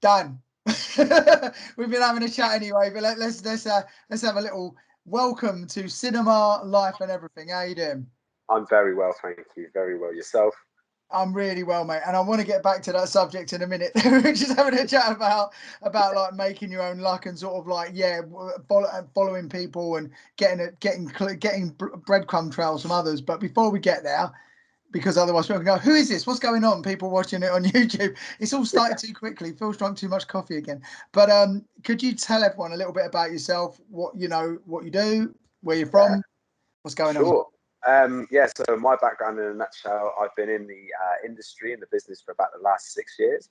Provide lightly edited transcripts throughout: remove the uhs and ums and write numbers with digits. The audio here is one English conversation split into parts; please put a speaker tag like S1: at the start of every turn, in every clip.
S1: Done. We've been having a chat anyway, but let's have a little welcome to cinema, life, and everything. How you doing?
S2: I'm very well, thank you. Very well. Yourself?
S1: I'm really well, mate, and I want to get back to that subject in a minute. We're just having a chat about like making your own luck and sort of like following people and getting breadcrumb trails from others. But before we get there, because otherwise people can go, who is this? What's going on? People watching it on YouTube. It's all started too quickly. Phil's drunk too much coffee again. But could you tell everyone a little bit about yourself? What you do, where you're from, what's going on?
S2: Sure. So my background in a nutshell, I've been in the industry, in the business for about the last 6 years.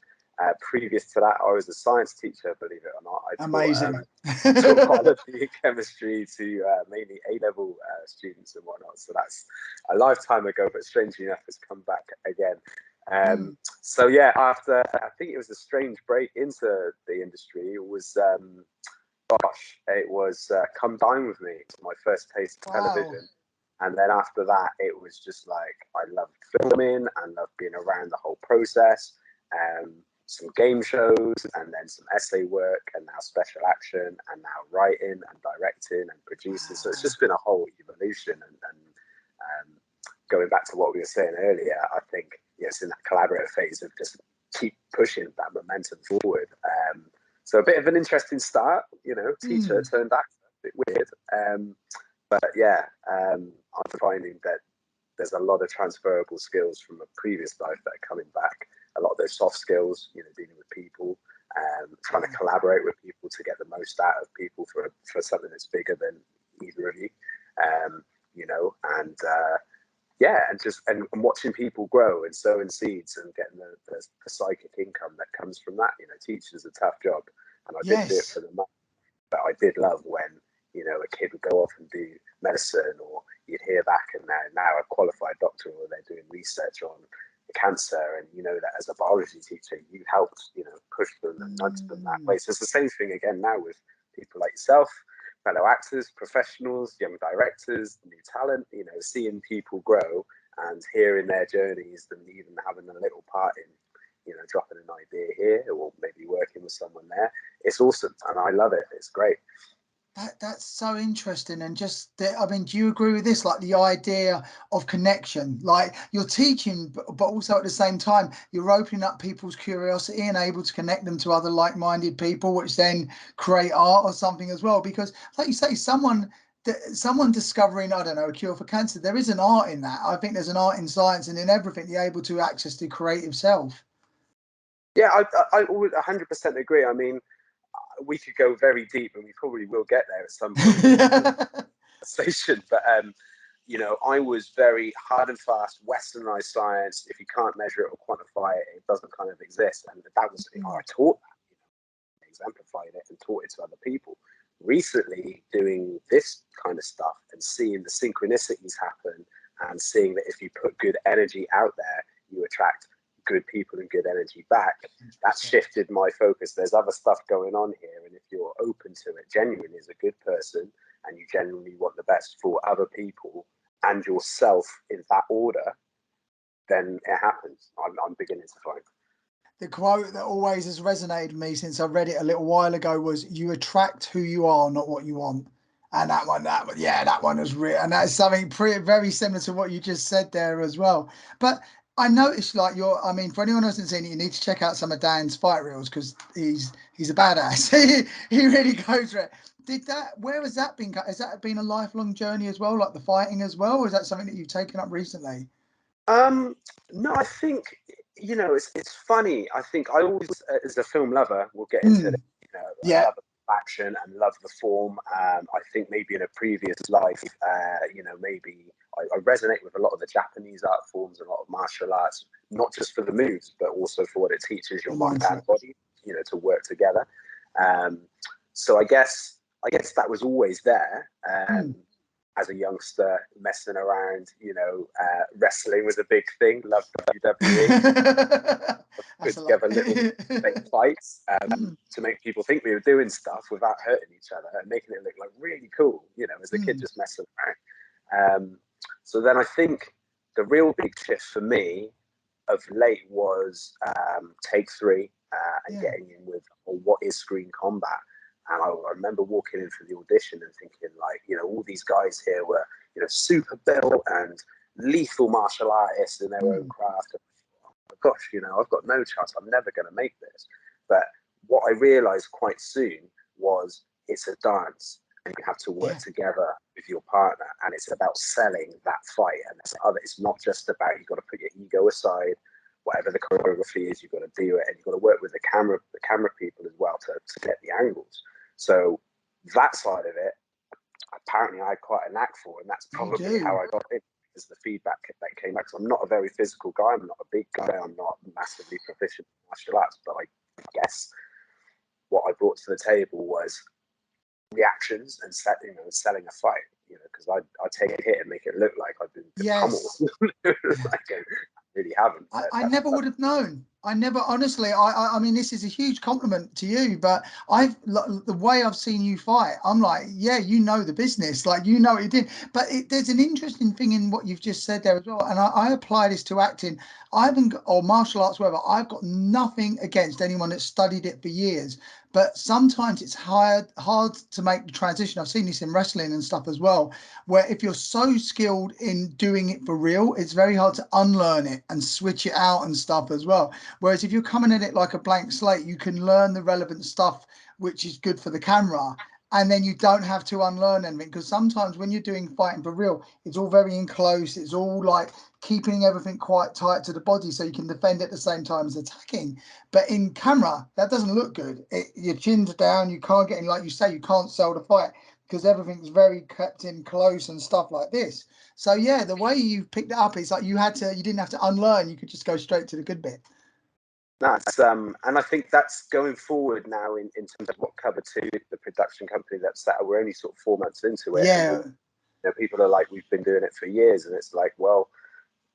S2: Previous to that, I was a science teacher, believe it or not.
S1: Amazing.
S2: Taught biology and chemistry to mainly A-level students and whatnot. So that's a lifetime ago, but strangely enough, has come back again. After, I think it was a strange break into the industry. It was, Come Dine With Me. It was my first taste of television. And then after that, it was just like, I loved filming and loved being around the whole process. Some game shows and then some essay work and now special action and now writing and directing and producing. So it's just been a whole evolution. And going back to what we were saying earlier, I think it's in that collaborative phase of just keep pushing that momentum forward. So a bit of an interesting start, teacher turned actor, a bit weird. I'm finding that there's a lot of transferable skills from a previous life that are coming back. A lot of those soft skills, dealing with people, trying to collaborate with people to get the most out of people for something that's bigger than either of you, and watching people grow and sowing seeds and getting the psychic income that comes from that. Teaching's a tough job, and I did do it for the money, but I did love when a kid would go off and do medicine, or you'd hear back and they're now a qualified doctor, or they're doing research on cancer, and that as a biology teacher you helped push them and nudge them that way. So it's the same thing again now with people like yourself, fellow actors, professionals, young directors, new talent, seeing people grow and hearing their journeys, and even having a little part in dropping an idea here or maybe working with someone there. It's awesome and I love it. It's great.
S1: That's so interesting. And just, do you agree with this? Like the idea of connection, like you're teaching, but also at the same time, you're opening up people's curiosity and able to connect them to other like-minded people, which then create art or something as well. Because like you say, someone discovering, I don't know, a cure for cancer, there is an art in that. I think there's an art in science and in everything. You're able to access the creative self.
S2: Yeah, I would 100% agree. I mean, we could go very deep, and we probably will get there at some point in the conversation. But I was very hard and fast westernized science. If you can't measure it or quantify it, it doesn't kind of exist. And that was I taught that, exemplified it, and taught it to other people. Recently, doing this kind of stuff and seeing the synchronicities happen, and seeing that if you put good energy out there, you attract good people and good energy back. That's shifted my focus. There's other stuff going on here, and if you're open to it, genuinely as a good person, and you genuinely want the best for other people and yourself in that order, then it happens. I'm beginning to find.
S1: The quote that always has resonated with me since I read it a little while ago was, "You attract who you are, not what you want." And that one was real, and that's something very similar to what you just said there as well. But I noticed, like, for anyone who hasn't seen it, you need to check out some of Dan's fight reels, because he's a badass. he really goes for it. Where has that been? Has that been a lifelong journey as well, like the fighting as well, or is that something that you've taken up recently?
S2: No, I think it's funny. I think I always, as a film lover, we'll get into it. I love action and love the form. I think maybe in a previous life, maybe I resonate with a lot of the Japanese art forms, and a lot of martial arts, not just for the moves, but also for what it teaches your mind and body, to work together. So I guess that was always there. As a youngster, messing around, wrestling was a big thing. Loved WWE. Put together little fake fights to make people think we were doing stuff without hurting each other and making it look like really cool, as a kid just messing around. So then I think the real big shift for me of late was Take 3, and getting in with, well, what is screen combat? And I remember walking in for the audition and thinking, like, you know, all these guys here were, you know, super built and lethal martial artists in their own craft. Oh my gosh, you know, I've got no chance. I'm never going to make this. But what I realized quite soon was it's a dance, and you have to work together with your partner, and it's about selling that fight. And it's not just about, you've got to put your ego aside. Whatever the choreography is, you've got to do it, and you've got to work with the camera people as well to get the angles. So that side of it, apparently I had quite a knack for, and that's probably how I got in. Is the feedback that came back. So I'm not a very physical guy. I'm not a big guy. I'm not massively proficient in martial arts, but I guess what I brought to the table was reactions and selling a fight. You know, because I take a hit and make it look like I've been pummeled. Like, I really haven't.
S1: I never would have known. I never, honestly, I mean, this is a huge compliment to you, but the way I've seen you fight, I'm like, yeah, you know the business, like, you know what you did. But there's an interesting thing in what you've just said there as well. And I apply this to acting. I haven't, or martial arts, whatever, I've got nothing against anyone that's studied it for years. But sometimes it's hard to make the transition. I've seen this in wrestling and stuff as well, where if you're so skilled in doing it for real, it's very hard to unlearn it and switch it out and stuff as well. Whereas if you're coming at it like a blank slate, you can learn the relevant stuff, which is good for the camera. And then you don't have to unlearn anything, because sometimes when you're doing fighting for real, it's all very enclosed. It's all like keeping everything quite tight to the body so you can defend at the same time as attacking. But in camera, that doesn't look good. Your chin's down. You can't get in, like you say, you can't sell the fight because everything's very kept in close and stuff like this. So yeah, the way you picked it up, it's like you didn't have to unlearn. You could just go straight to the good bit.
S2: Nice. And I think that's going forward now in terms of what Cover 2, the production company that's set. We're only sort of 4 months into it.
S1: Yeah.
S2: And, you know, people are like, we've been doing it for years. And it's like, well,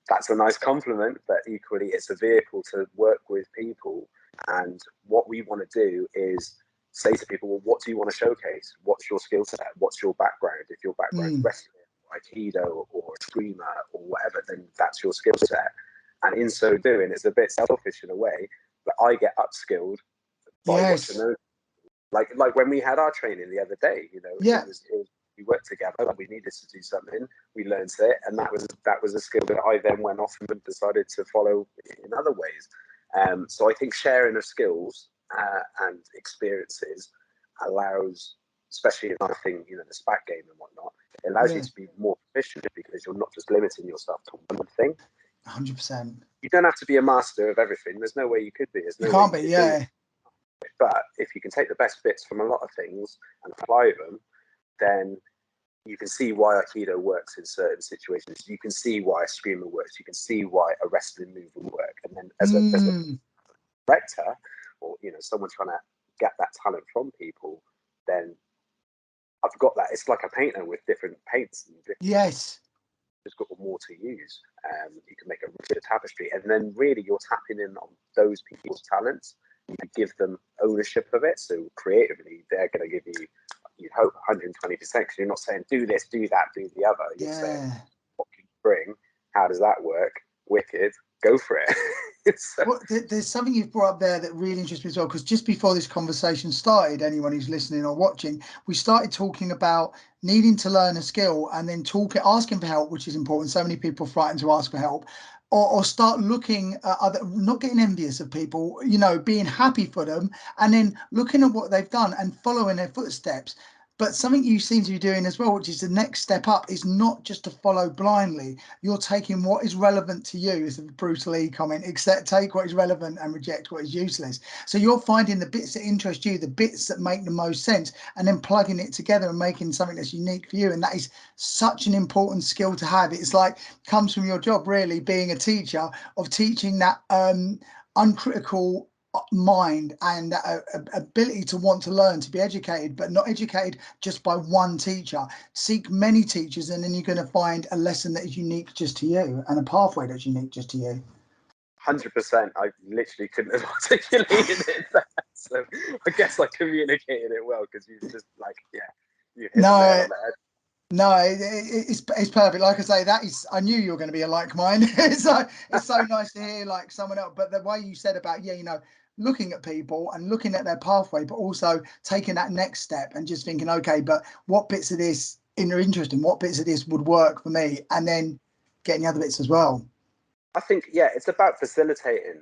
S2: that's a nice compliment, but equally it's a vehicle to work with people. And what we want to do is say to people, well, what do you want to showcase? What's your skill set? What's your background? If your background is wrestling or Aikido or screamer or whatever, then that's your skill set. And in so doing, it's a bit selfish in a way, but I get upskilled by watching those. Like when we had our training the other day, you know, it was we worked together. Like, we needed to do something, we learned it, and that was a skill that I then went off and decided to follow in other ways. So I think sharing of skills and experiences allows, especially in, I think, you know, the SPAC game and whatnot, it allows you to be more proficient because you're not just limiting yourself to one thing.
S1: 100%.
S2: You don't have to be a master of everything. There's no way you could be.
S1: You can't be,
S2: But if you can take the best bits from a lot of things and apply them, then you can see why Aikido works in certain situations. You can see why a screamer works. You can see why a wrestling move will work. And then as a director, or, you know, someone trying to get that talent from people, then I've got that. It's like a painter with different paints. And just got more to use. You can make a richer tapestry, and then really you're tapping in on those people's talents. You give them ownership of it. So creatively, they're going to give you, you'd hope, 120%, because you're not saying do this, do that, do the other. You're saying, what can you bring? How does that work? Wicked, go for it.
S1: Well, there's something you've brought up there that really interests me as well, because just before this conversation started, anyone who's listening or watching, we started talking about needing to learn a skill and then asking for help, which is important. So many people frightened to ask for help, or start looking at not getting envious of people, you know, being happy for them, and then looking at what they've done and following their footsteps. But something you seem to be doing as well, which is the next step up, is not just to follow blindly. You're taking what is relevant to you, is the Bruce Lee comment, except take what is relevant and reject what is useless. So you're finding the bits that interest you, the bits that make the most sense, and then plugging it together and making something that's unique for you. And that is such an important skill to have. It's like, comes from your job, really, being a teacher, of teaching that uncritical mind and ability to want to learn, to be educated, but not educated just by one teacher. Seek many teachers, and then you're going to find a lesson that is unique just to you and a pathway that's unique just to you.
S2: 100%. I literally couldn't have articulated it. So I guess I communicated it well, because you just like, you hit the nail on the head.
S1: No, it's perfect. Like I say, I knew you were going to be a like mine. It's so nice to hear like someone else. But the way you said about, you know, looking at people and looking at their pathway, but also taking that next step and just thinking, okay, but what bits of this are interesting? What bits of this would work for me? And then getting the other bits as well.
S2: I think, yeah, it's about facilitating.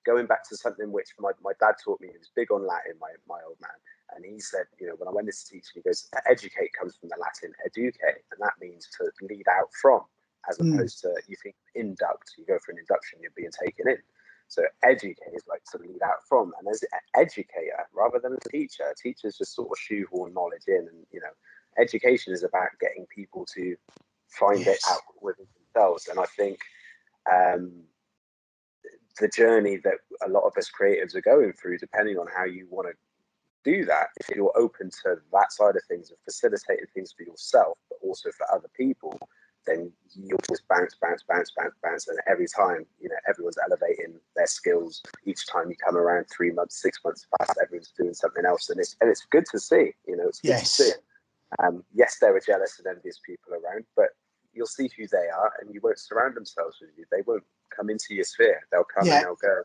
S2: Going back to something which my dad taught me, he was big on Latin, my old man. And he said, you know, when I went to teach, he goes, educate comes from the Latin educate, and that means to lead out from, as opposed to, you think induct, you go for an induction, you're being taken in. So educate is like to lead out from. And as an educator, rather than a teacher, teachers just sort of shoehorn knowledge in. And, you know, education is about getting people to find it out within themselves. And I think the journey that a lot of us creatives are going through, depending on how you want to do that, if you're open to that side of things and facilitating things for yourself, but also for other people, then you'll just bounce, and every time, you know, everyone's elevating their skills. Each time you come around, 3 months, 6 months past, everyone's doing something else, and it's good to see. You know, it's good to see. Yes, there are jealous and envious people around, but you'll see who they are, and you won't surround themselves with you. They won't come into your sphere. They'll come and they'll go.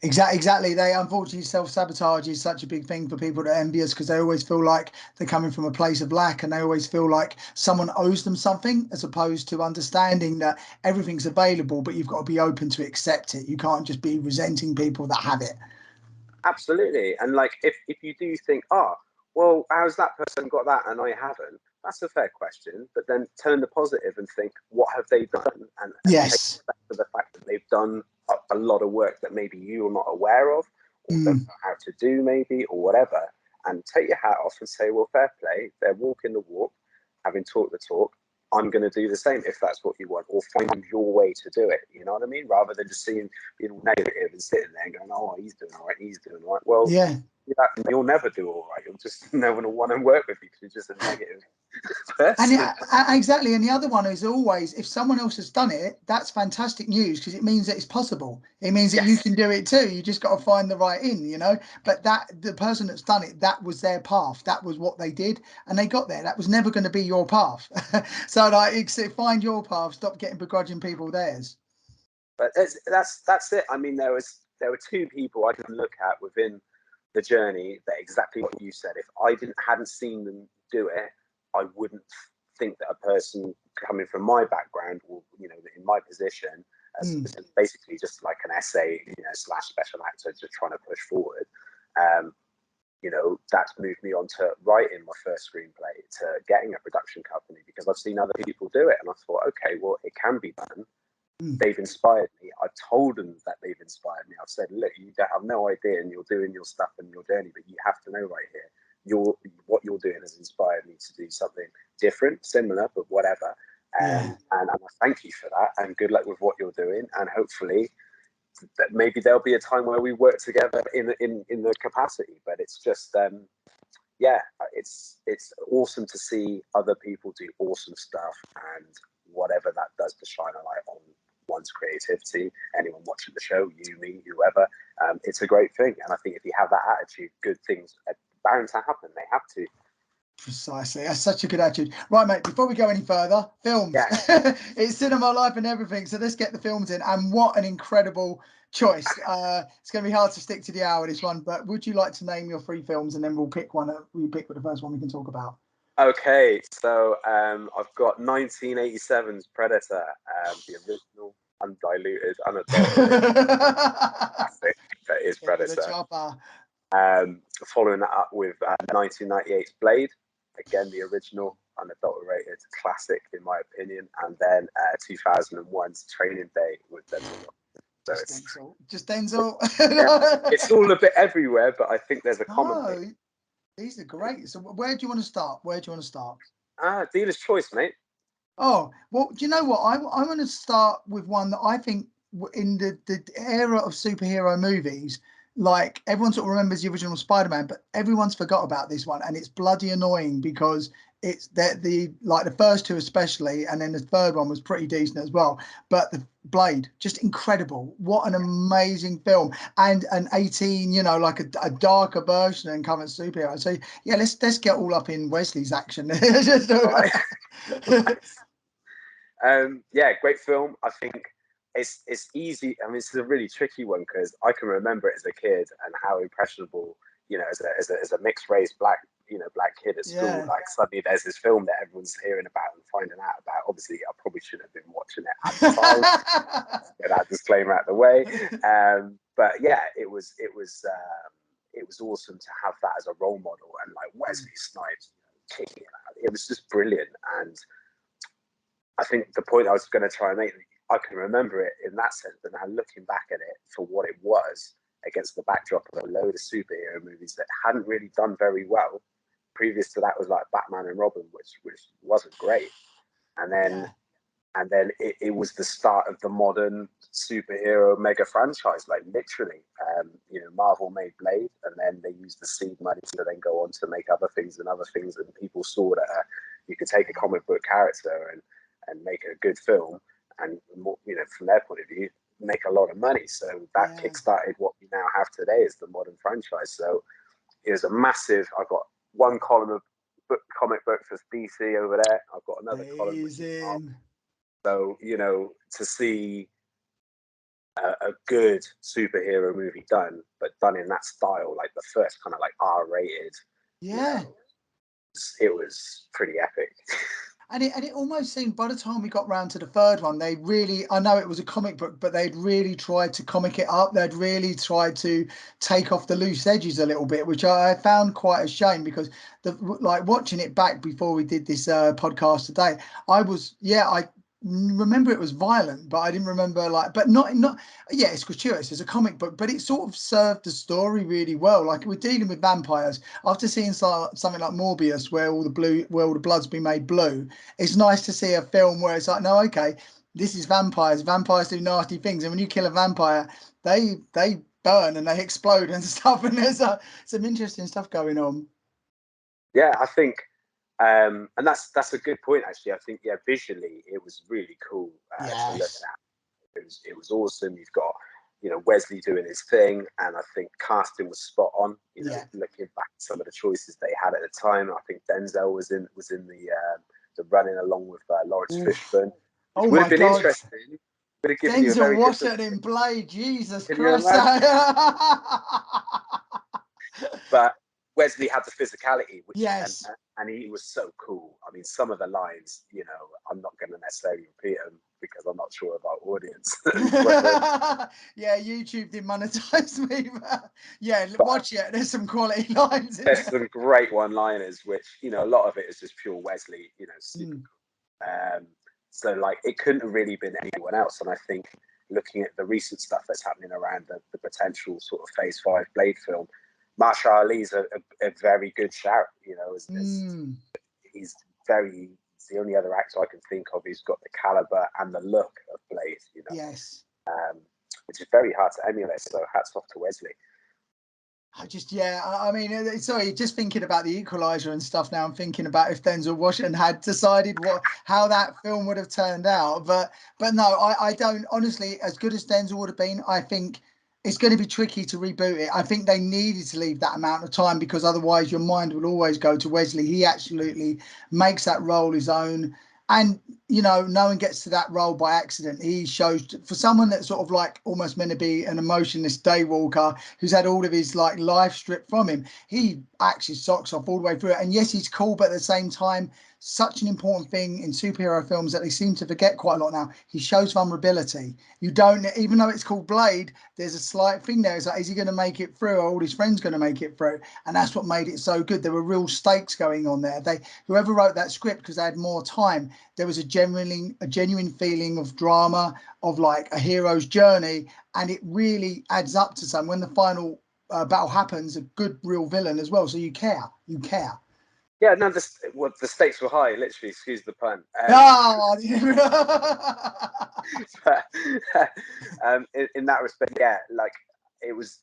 S1: Exactly. They unfortunately self-sabotage is such a big thing for people that are envious, because they always feel like they're coming from a place of lack, and they always feel like someone owes them something, as opposed to understanding that everything's available, but you've got to be open to accept it. You can't just be resenting people that have it.
S2: Absolutely. And like, if you do think, oh, well, how's that person got that and I haven't? That's a fair question. But then turn the positive and think, what have they done? And take respect for the fact that they've done a lot of work that maybe you're not aware of, or don't know how to do, maybe, or whatever. And take your hat off and say, well, fair play. They're walking the walk, having talked the talk. I'm going to do the same if that's what you want, or find your way to do it. You know what I mean? Rather than just being negative and sitting there and going, oh, he's doing all right, he's doing all right. Well, you'll never do all right. You'll just never want to work with you because you're just a negative person.
S1: Exactly. And the other one is always, if someone else has done it, that's fantastic news, because it means that it's possible. It means that you can do it too. You just got to find the right in, you know. But that the person that's done it, that was their path. That was what they did, and they got there. That was never going to be your path. So like, find your path. Stop getting begrudging people theirs.
S2: But that's it. I mean, there were two people I can look at within the journey that exactly what you said. If I hadn't seen them do it, I wouldn't think that a person coming from my background, or you know, in my position, as basically just like an essay, you know, slash special actor, just trying to push forward. You know, that's moved me on to writing my first screenplay, to getting a production company, because I've seen other people do it, and I thought, okay, well, it can be done. They've inspired me. I've told them that they've inspired me. I've said, look, you have no idea, and you're doing your stuff and your journey, but you have to know right here, what you're doing has inspired me to do something different, similar, but whatever. And I thank you for that, and good luck with what you're doing. And hopefully that maybe there'll be a time where we work together in the capacity. But it's just it's awesome to see other people do awesome stuff, and whatever that does to shine a light on one's creativity, anyone watching the show, you, me, whoever, it's a great thing. And I think if you have that attitude, good things are bound to happen. They have to.
S1: Precisely. That's such a good attitude. Right, mate, before we go any further, films. It's Cinema Life and everything. So let's get the films in. And what an incredible choice. It's going to be hard to stick to the hour, this one, but would you like to name your 3 films, and then we'll pick one. We'll pick the first one we can talk about.
S2: Okay, so I've got 1987's Predator, the original, undiluted, unadulterated classic that is Predator. Following that up with 1998's Blade, again the original, unadulterated classic in my opinion, and then 2001's Training Day with Denzel.
S1: So just Denzel.
S2: It's all a bit everywhere, but I think there's a common thing.
S1: These are great. So where do you want to start?
S2: Dealer's choice, mate.
S1: Oh, well, do you know what? I want to start with one that I think, in the era of superhero movies, like, everyone sort of remembers the original Spider-Man, but everyone's forgot about this one, and it's bloody annoying, because it's the first 2 especially, and then the third one was pretty decent as well. But the Blade, just incredible. What an amazing film, and an 18, you know, like a darker version and current superhero. So yeah, let's get all up in Wesley's action.
S2: Yeah, great film. I think it's easy. I mean, it's a really tricky one because I can remember it as a kid and how impressionable, as a mixed race black kid at school.
S1: Yeah.
S2: Like suddenly there's this film that everyone's hearing about and finding out about. Obviously, I probably shouldn't have been watching it at the time. Get that disclaimer out of the way. But yeah, it was awesome to have that as a role model, and like Wesley Snipes kicking it out. It was just brilliant. And I think the point I was going to try and make, I can remember it in that sense, but now looking back at it for what it was against the backdrop of a load of superhero movies that hadn't really done very well. Previous to that was like Batman and Robin, which wasn't great. And then it was the start of the modern superhero mega franchise, like literally. Marvel made Blade, and then they used the seed money to then go on to make other things, and people saw that you could take a comic book character and make a good film, and from their point of view, make a lot of money. So that kickstarted what we now have today as the modern franchise. So it was a massive. I've got one column of comic books for DC over there. I've got another column which is Marvel. So, to see a good superhero movie done, but done in that style, like the first kind of like R-rated, it was pretty epic.
S1: And it almost seemed by the time we got round to the third one, I know it was a comic book, but they'd really tried to comic it up. They'd really tried to take off the loose edges a little bit, which I found quite a shame, because like watching it back before we did this podcast today, I remember it was violent, but I didn't remember but not it's gratuitous as a comic book, but it sort of served the story really well. Like, we're dealing with vampires. After seeing something like Morbius, where all the blood's been made blue, it's nice to see a film where it's like, no, okay, this is vampires do nasty things, and when you kill a vampire, they burn and they explode and stuff, and there's some interesting stuff going on.
S2: Yeah, I think and that's a good point, actually. I think, visually it was really cool to look at. It was awesome. You've got Wesley doing his thing, and I think casting was spot on. Looking back at some of the choices they had at the time, I think Denzel was in the running along with Lawrence Fishburne, which would have been interesting. Would have given you a very
S1: Washington in Blade, Jesus
S2: Can
S1: Christ!
S2: But Wesley had the physicality,
S1: yes,
S2: and he was so cool. I mean, some of the lines, I'm not going to necessarily repeat them because I'm not sure of our audience.
S1: Yeah, YouTube didn't monetize me, but watch it. There's some quality lines in
S2: There's some great one-liners, which, a lot of it is just pure Wesley, super cool. So, like, it couldn't have really been anyone else. And I think looking at the recent stuff that's happening around the potential sort of Phase 5 Blade film, Mahershala Ali's a very good shout. He's the only other actor I can think of who's got the caliber and the look of Blade.
S1: Yes.
S2: Which is very hard to emulate. So hats off to Wesley.
S1: I mean, sorry, just thinking about the Equalizer and stuff now. I'm thinking about if Denzel Washington had decided how that film would have turned out. But no, I don't. Honestly, as good as Denzel would have been, I think it's going to be tricky to reboot it. I think they needed to leave that amount of time, because otherwise your mind will always go to Wesley. He absolutely makes that role his own. And, no one gets to that role by accident. He shows, for someone that's sort of like almost meant to be an emotionless daywalker who's had all of his like life stripped from him, he acts his socks off all the way through it. And yes, he's cool, but at the same time, such an important thing in superhero films that they seem to forget quite a lot now. He shows vulnerability. You don't, even though it's called Blade, there's a slight thing there. It's like, is he going to make it through? Or all his friends going to make it through? And that's what made it so good. There were real stakes going on there. Whoever wrote that script, because they had more time, there was a genuine feeling of drama, of like a hero's journey, and it really adds up to something. When the final battle happens, a good real villain as well, so you care.
S2: Yeah, no, the stakes were high, literally, excuse the pun. In that respect, like, it was,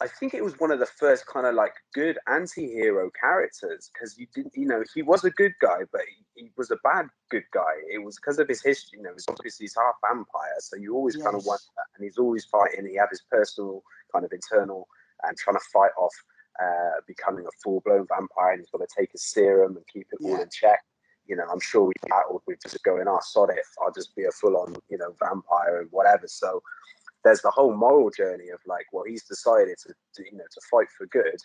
S2: I think it was one of the first kind of like good anti-hero characters, because he was a good guy, but he was a bad good guy. It was because of his history, obviously he's half vampire, so you always kind of wonder, and he's always fighting. He had his personal kind of internal and trying to fight off becoming a full-blown vampire, and he's got to take his serum and keep it all in check. you know, I'm sure we battled with just going, oh, sod it, I'll just be a full-on, you know, vampire and whatever. So there's the whole moral journey of like, well, he's decided to you know, to fight for good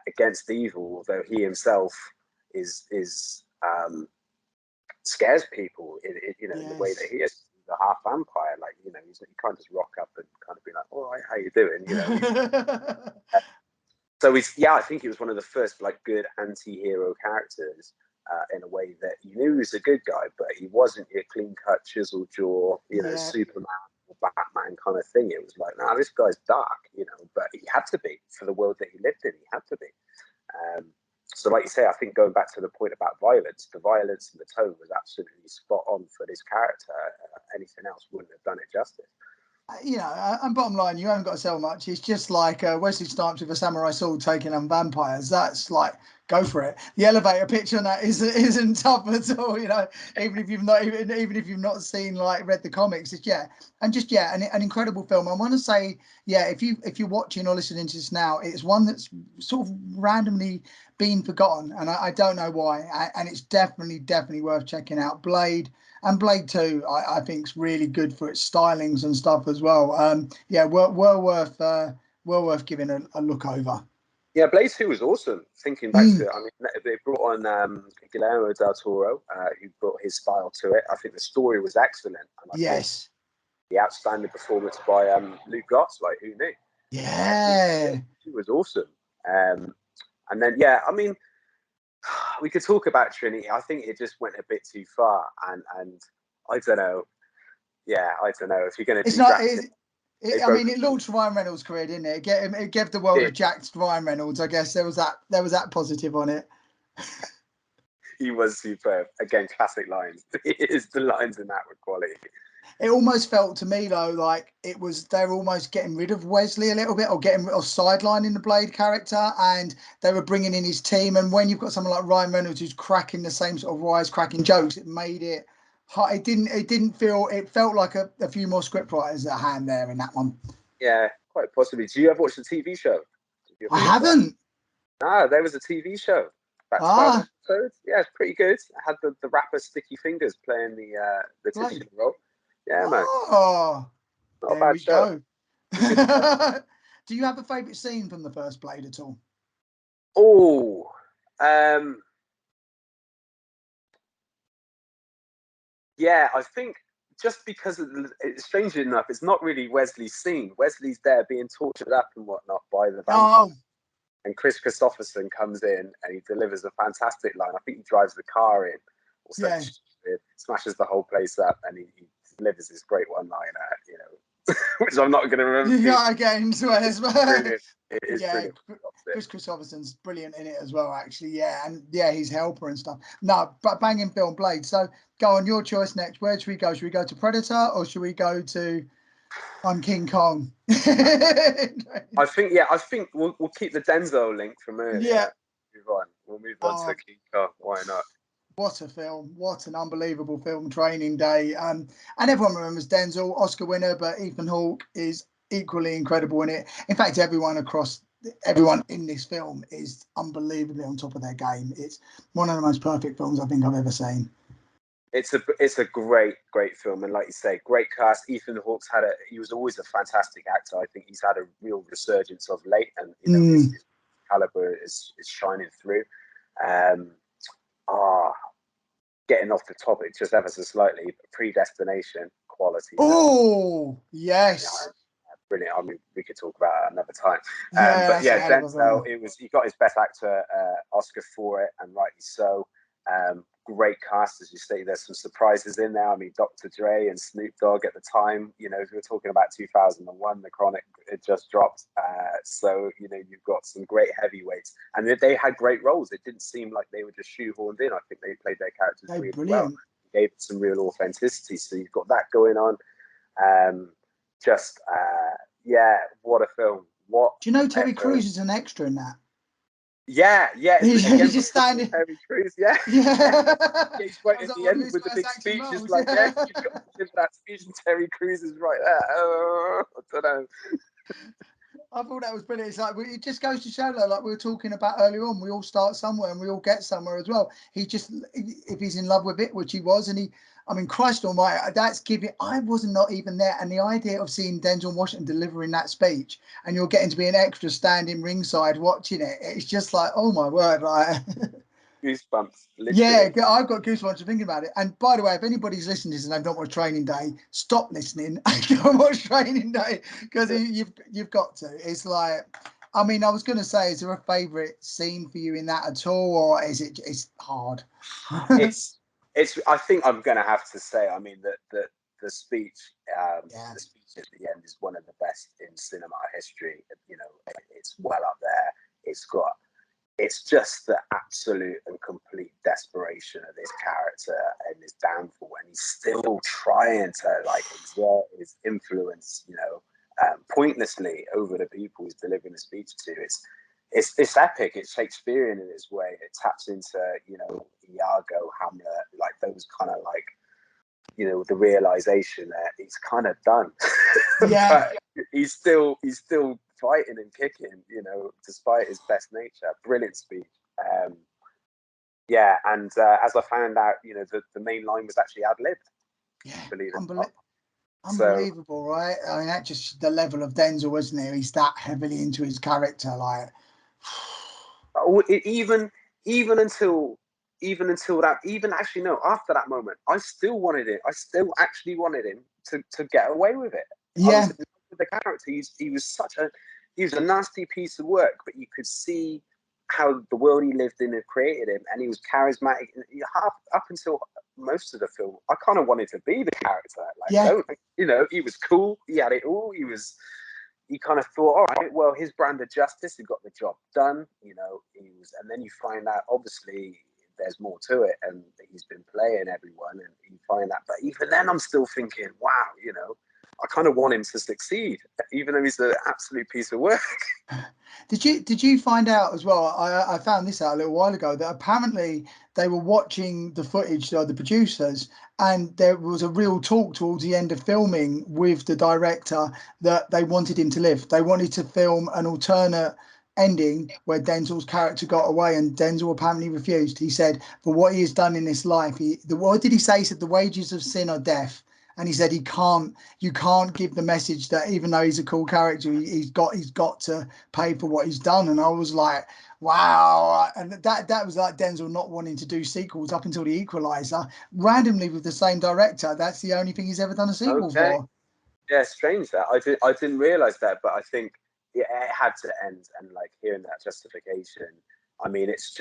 S2: against evil, although he himself is scares people in you know, in the way that he is. He's a half vampire, like, you know, you can't just rock up and kind of be like, all right, how you doing, you know. So yeah, I think he was one of the first like good anti-hero characters, in a way that you knew he was a good guy, but he wasn't your clean-cut, chiseled jaw, you know, Superman or Batman kind of thing. It was like, nah, this guy's dark, you know, but he had to be for the world that he lived in. He had to be. So like you say, I think going back to the point about violence, the violence and the tone was absolutely spot on for this character. Anything else wouldn't have done it justice.
S1: You know, and bottom line, you haven't got to sell much. It's just like Wesley Snipes with a samurai sword taking on vampires. That's like, go for it. The elevator pitch on that isn't tough at all. You know, even if you've not seen, like, read the comics, it's an incredible film. I want to say, if you're watching or listening to this now, it's one that's sort of randomly been forgotten, and I don't know why. And it's definitely worth checking out. Blade. And Blade 2, I think, is really good for its stylings and stuff as well. Well worth giving a look over.
S2: Yeah, Blade 2 was awesome. Thinking back to it, I mean, they brought on Guillermo del Toro, who brought his style to it. I think the story was excellent. And I think the outstanding performance by Luke Goss, like, who knew?
S1: Yeah.
S2: He was awesome. And then, I mean, we could talk about Trinity. I think it just went a bit too far, and I don't know. Yeah, I don't know if you're going to.
S1: It's not. I mean, it launched Ryan Reynolds' career, didn't it? It gave the world a jacked Ryan Reynolds. I guess there was that positive on it.
S2: He was superb. Again, classic lines. The lines in that were quality.
S1: It almost felt to me though like they're almost getting rid of Wesley a little bit, or sidelining the Blade character, and they were bringing in his team. And when you've got someone like Ryan Reynolds who's cracking the same sort of wisecracking jokes, it made it. It felt like a few more scriptwriters at hand there in that one.
S2: Yeah, quite possibly. Do you ever watch the TV show?
S1: I haven't.
S2: There was a TV show. About 12 episodes. Yeah, it's pretty good. I had the rapper Sticky Fingers playing the titular role. Yeah, man.
S1: Oh,
S2: not a bad show.
S1: Do you have a favourite scene from the first Blade at all?
S2: Oh, yeah, I think just because strangely enough, it's not really Wesley's scene. Wesley's there being tortured up and whatnot by the vampire. And Chris Christopherson comes in and he delivers a fantastic line. I think he drives the car in, or smashes the whole place up, and he delivers this great one-liner, you know, which I'm not going to remember.
S1: Yeah, again,
S2: brilliant. It is brilliant.
S1: Chris Christopherson's brilliant in it as well, actually. Yeah, and he's Helper and stuff. No, but banging film, Blade. So go on, your choice next. Where should we go? Should we go to Predator, or should we go to King Kong?
S2: I think we'll keep the Denzel link from earlier.
S1: Yeah.
S2: We'll move on to King Kong. Why not?
S1: What a film. What an unbelievable film, Training Day. And everyone remembers Denzel, Oscar winner, but Ethan Hawke is equally incredible in it. In fact, everyone in this film is unbelievably on top of their game. It's one of the most perfect films I think I've ever seen.
S2: It's a great film, and like you say, great cast. Ethan Hawke's he was always a fantastic actor. I think he's had a real resurgence of late, and you know his caliber is shining through. Getting off the topic just ever so slightly, Predestination, quality.
S1: Oh yes.
S2: Brilliant. I mean, we could talk about it another time. But yeah, Denzel, he got his Best Actor Oscar for it, and rightly so. Great cast, as you say. There's some surprises in there. I mean, Dr. Dre and Snoop Dogg at the time. You know, if we're talking about 2001, The Chronic, it just dropped. So you know, you've got some great heavyweights, and they had great roles. It didn't seem like they were just shoehorned in. I think they played their characters really well. Gave it some real authenticity. So you've got that going on. What a film. What
S1: do you know? Terry Crews is an extra in that.
S2: Yeah.
S1: He's just standing.
S2: Terry Crews, yeah. He's right at the end with the big speech. Just like, you've got to give that speech, and Terry Crews is right there. Oh, I don't know.
S1: I thought that was brilliant. It's like it just goes to show, like we were talking about earlier on, we all start somewhere and we all get somewhere as well. He just, if he's in love with it, which he was, and he, I mean, Christ Almighty, that's giving. I was not even there, and the idea of seeing Denzel Washington delivering that speech, and you're getting to be an extra standing ringside watching it, it's just like, oh my word, like.
S2: Goosebumps,
S1: Yeah,
S2: literally.
S1: I've got goosebumps thinking about it. And by the way, if anybody's listening to this and they've not watched Training Day, stop listening and go and watch Training Day, because you've got to. It's like, I mean, I was going to say, is there a favourite scene for you in that at all, or is it's hard?
S2: It's. I think I'm going to have to say. I mean, the speech,
S1: Yeah,
S2: the speech at the end is one of the best in cinema history. You know, it's well up there. It's just the absolute and complete desperation of this character and his downfall, and he's still trying to like exert his influence, pointlessly over the people he's delivering the speech to. It's epic. It's Shakespearean in its way. It taps into Iago, Hamlet, like those kind of like the realization that he's kind of done,
S1: yeah.
S2: but he's still fighting and kicking, despite his best nature. Brilliant speech. Yeah, and as I found out, the main line was actually ad-libbed,
S1: Yeah,
S2: believe it or not. So
S1: unbelievable, right? I mean, that's just the level of Denzel, isn't it? He's that heavily into his character, like.
S2: even until that, even actually no, after that moment, I still wanted it. I still actually wanted him to get away with it. I was
S1: Yeah,
S2: in love with the character. He was a nasty piece of work, but you could see how the world he lived in had created him, and he was charismatic. And up until most of the film, I kind of wanted to be the character. Like,
S1: yeah.
S2: he was cool. He had it all. You kind of thought, all right, well, his brand of justice, he got the job done, and then you find out, obviously, there's more to it, and he's been playing everyone, and you find that. But even then, I'm still thinking, wow, I kind of want him to succeed, even though he's an absolute piece of work.
S1: Did you find out as well? I found this out a little while ago that apparently they were watching the footage, the producers, and there was a real talk towards the end of filming with the director that they wanted him to live. They wanted to film an alternate ending where Denzel's character got away, and Denzel apparently refused. He said, "For what he has done in this life, what did he say? He said the wages of sin are death." And he said you can't give the message that even though he's a cool character, he's got to pay for what he's done. And I was like, wow. And that was like Denzel not wanting to do sequels up until The Equalizer, randomly with the same director. That's the only thing he's ever done a sequel
S2: Okay.
S1: for.
S2: Yeah, strange that. I didn't realize that, but I think it had to end. And like hearing that justification, I mean, it's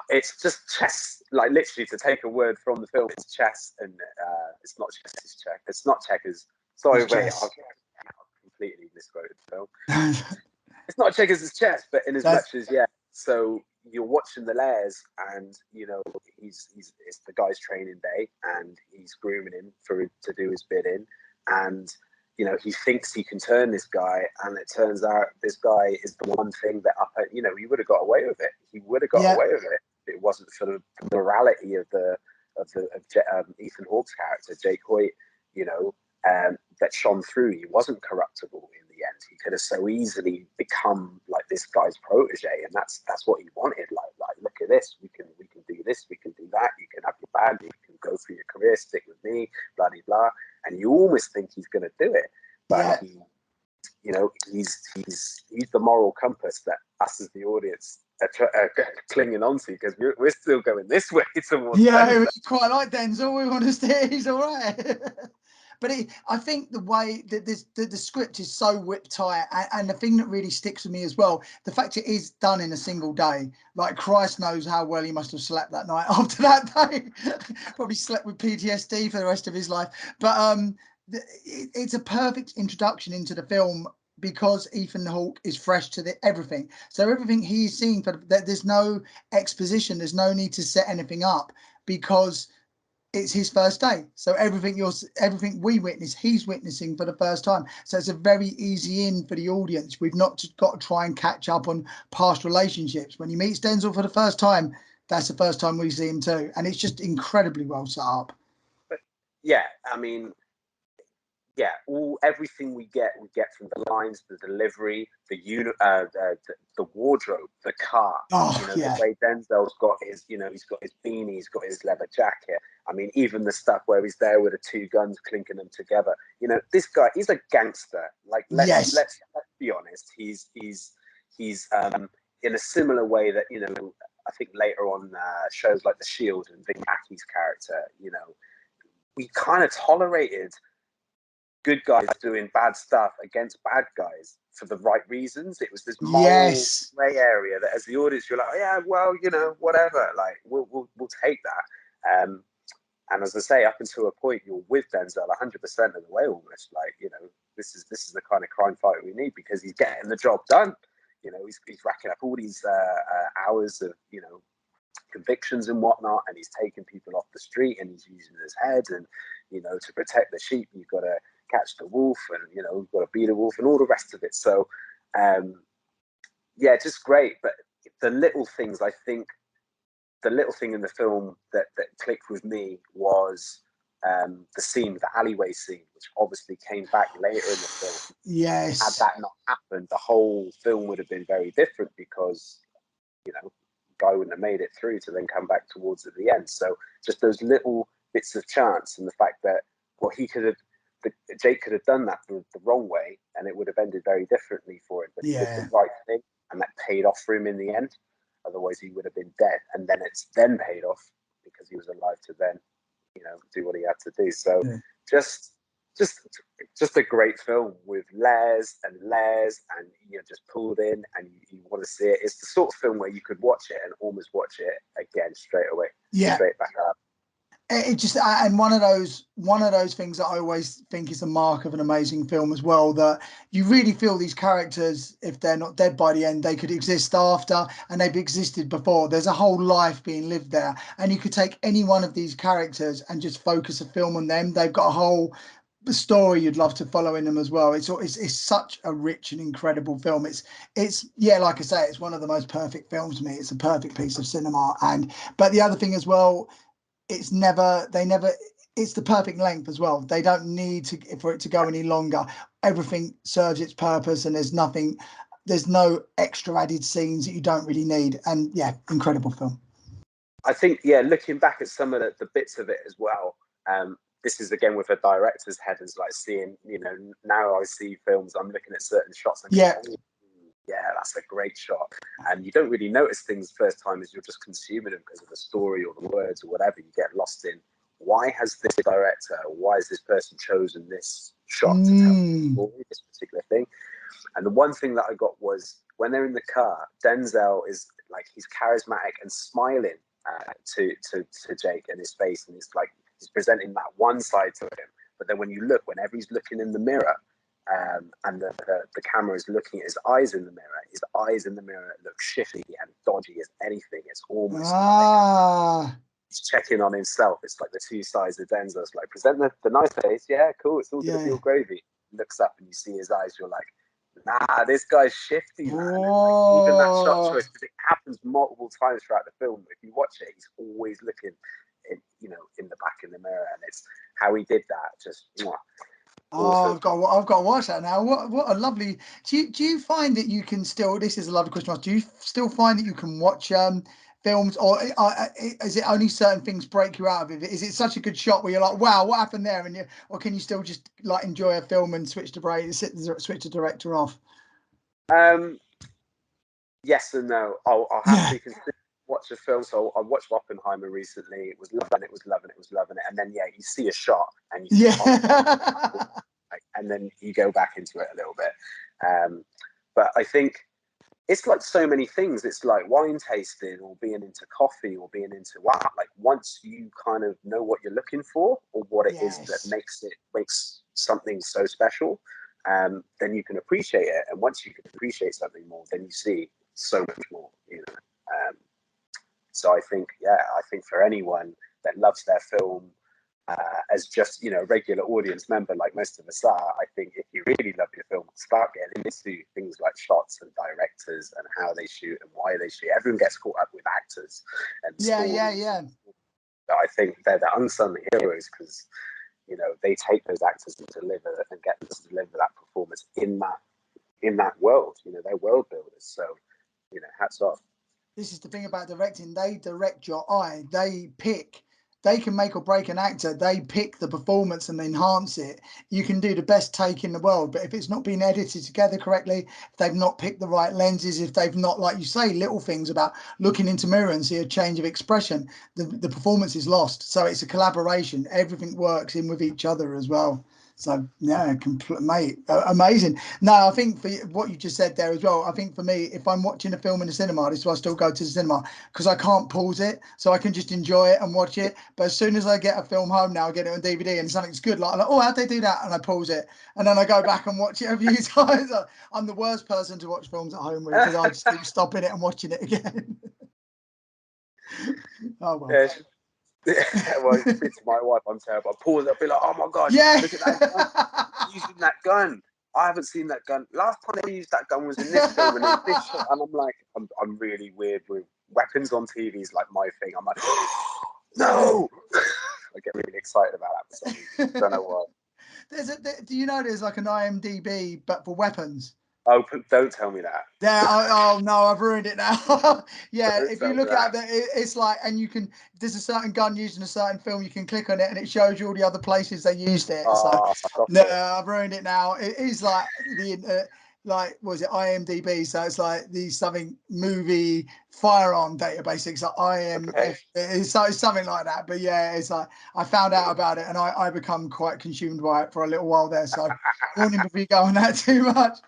S2: it's just chess, like literally to take a word from the film. It's chess, and it's not chess, it's check. It's not checkers. Sorry,
S1: It's
S2: wait,
S1: chess.
S2: I've completely misquoted the film. It's not checkers, it's chess, but in as
S1: That's
S2: much as, yeah. So you're watching the layers, and he's it's the guy's training day, and he's grooming him to do his bidding, and he thinks he can turn this guy, and it turns out this guy is the one thing that he would have got away with it. He would have got
S1: yeah,
S2: away with it if it wasn't for the morality of Ethan Hawke's character, Jake Hoyt. That shone through. He wasn't corruptible in the end. He could have so easily become like this guy's protege, and that's what he wanted. Like look at this. We can do this. We can do that. You can have your bag. You can go through your career. Stick with me. Blah blah blah. And you almost think he's going to do it, but
S1: yeah.
S2: he's the moral compass that us as the audience are clinging on to, because we're still going this way towards
S1: Yeah,
S2: Denzel.
S1: we quite like Denzel. We want to stay. He's all right. But I think the way that the script is so whip tight, and the thing that really sticks with me as well, the fact it is done in a single day. Like Christ knows how well he must have slept that night after that day. Probably slept with PTSD for the rest of his life. But it's a perfect introduction into the film because Ethan Hawke is fresh to everything. So everything he's seeing, there's no exposition. There's no need to set anything up because it's his first day. So everything we witness, he's witnessing for the first time. So it's a very easy in for the audience. We've not got to try and catch up on past relationships. When he meets Denzel for the first time, that's the first time we see him too. And it's just incredibly well set up.
S2: But yeah, I mean, yeah, everything we get from the lines, the delivery, the wardrobe, the car.
S1: Oh,
S2: You know,
S1: yeah.
S2: the way Denzel's got his, you know, he's got his beanie, he's got his leather jacket. I mean, even the stuff where he's there with the two guns clinking them together. You know, this guy, he's a gangster. Like, let's be honest. He's in a similar way that, you know, I think later on shows like The Shield and Vic Mackey's character, you know, we kind of tolerated good guys doing bad stuff against bad guys for the right reasons. It was this moral gray area that, as the audience, you're like, oh, yeah, well, you know, whatever. Like, we'll take that. And as I say, up until a point, you're with Denzel 100% of the way, almost. Like, you know, this is the kind of crime fighter we need, because he's getting the job done. You know, he's racking up all these hours of, you know, convictions and whatnot, and he's taking people off the street, and he's using his head, and, you know, to protect the sheep, you've got to catch the wolf, and, you know, you've got to beat the wolf, and all the rest of it. So, yeah, just great. But the little things, I think, the little thing in the film that clicked with me was the scene, the alleyway scene, which obviously came back later in the film.
S1: Yes.
S2: Had that not happened, the whole film would have been very different, because, you know, guy wouldn't have made it through to then come back towards at the end. So just those little bits of chance, and the fact that, well, Jake could have done that the wrong way, and it would have ended very differently for him. But he did the right thing, and that paid off for him in the end. Otherwise, he would have been dead. And then it's then paid off, because he was alive to then, you know, do what he had to do. So just a great film with layers and layers, and you're just pulled in, and you want to see it. It's the sort of film where you could watch it and almost watch it again straight away, straight back up.
S1: It just, and one of those things that I always think is the mark of an amazing film as well, that you really feel these characters, if they're not dead by the end, they could exist after, and they've existed before. There's a whole life being lived there, and you could take any one of these characters and just focus a film on them. They've got a whole story you'd love to follow in them as well. It's such a rich and incredible film. It's yeah, like I say, it's one of the most perfect films to me. It's a perfect piece of cinema. But the other thing as well, it's the perfect length as well. They don't need for it to go any longer. Everything serves its purpose, and there's no extra added scenes that you don't really need. And yeah, incredible film.
S2: I think, yeah, looking back at some of the bits of it as well, this is again with a director's head, as like seeing, you know, now I see films, I'm looking at certain shots and going, oh, yeah, that's a great shot. And you don't really notice things first time as you're just consuming them because of the story or the words or whatever. You get lost in, why has this director, why has this person chosen this shot to tell the story, this particular thing? And the one thing that I got was, when they're in the car, Denzel is like, he's charismatic and smiling to Jake and his face, and it's like he's presenting that one side to him. But then when you look, whenever he's looking in the mirror, and the camera is looking at his eyes in the mirror look shifty and dodgy as anything. It's almost like he's checking on himself. It's like the two sides of Denzel. It's like, present the nice face, yeah, cool, it's all gonna be all gravy. He looks up and you see his eyes, you're like, nah, this guy's shifty, man. And like, even that shot choice, because it happens multiple times throughout the film. If you watch it, he's always looking in the back in the mirror, and it's how he did that. Just
S1: awesome. I've got to watch that now. What a lovely. Do you find that you can still? This is a lovely question. Do you still find that you can watch films, or is it only certain things break you out of it? Is it such a good shot where you're like, wow, what happened there? Or can you still just like enjoy a film and switch the director off?
S2: Yes and no. I'll happily watch a film. So I watched Oppenheimer recently. It was loving it. And then, yeah, you see a shot and you and then you go back into it a little bit. But I think it's like so many things. It's like wine tasting, or being into coffee, or being into wow. Like, once you kind of know what you're looking for, or what it is that makes something so special, then you can appreciate it. And once you can appreciate something more, then you see so much more, you know. So I think for anyone that loves their film as just, you know, regular audience member, like most of us are, I think if you really love your film, start getting into things like shots and directors and how they shoot and why they shoot. Everyone gets caught up with actors and stories. I think they're the unsung heroes, because you know, they take those actors and deliver and get them to deliver that performance in that world. You know, they're world builders. So, you know, hats off.
S1: This is the thing about directing. They direct your eye. They can make or break an actor. They pick the performance and enhance it. You can do the best take in the world, but if it's not been edited together correctly, if they've not picked the right lenses, if they've not, like you say, little things about looking into mirror and see a change of expression, the performance is lost. So it's a collaboration. Everything works in with each other as well. So yeah, mate, amazing. No, I think for what you just said there as well. I think for me, if I'm watching a film in the cinema, this is why I still go to the cinema, because I can't pause it, so I can just enjoy it and watch it. But as soon as I get a film home now, I get it on DVD and something's good, like oh, how'd they do that? And I pause it, and then I go back and watch it a few times. I'm the worst person to watch films at home with because I just keep stopping it and watching it again. Oh well.
S2: Yeah, well, speak to my wife. I'm terrible. I pause. I'll be like, "Oh my god,
S1: Yeah.
S2: look at that gun! Using that gun. I haven't seen that gun. Last time they used that gun was in this film, and in this shot." And I'm like, I'm really weird with weapons on TV. Is like my thing. I'm like, oh, no. I get really excited about that for some reason. Don't know why.
S1: Do you know there's like an IMDb but for weapons?
S2: Oh, don't tell me that.
S1: Yeah. Oh no, I've ruined it now. Yeah,
S2: Don't
S1: if you
S2: tell me
S1: look at
S2: that.
S1: that, it's like, and you can, if there's a certain gun used in a certain film, you can click on it and it shows you all the other places they used it. So
S2: Oh, stop
S1: no,
S2: it.
S1: I've ruined it now. It is like like was it IMDb? So it's like the something movie firearm database. It's like
S2: Okay.
S1: IMF. It's something like that. But yeah, it's like I found out about it and I become quite consumed by it for a little while there. So warning before you go on that too much.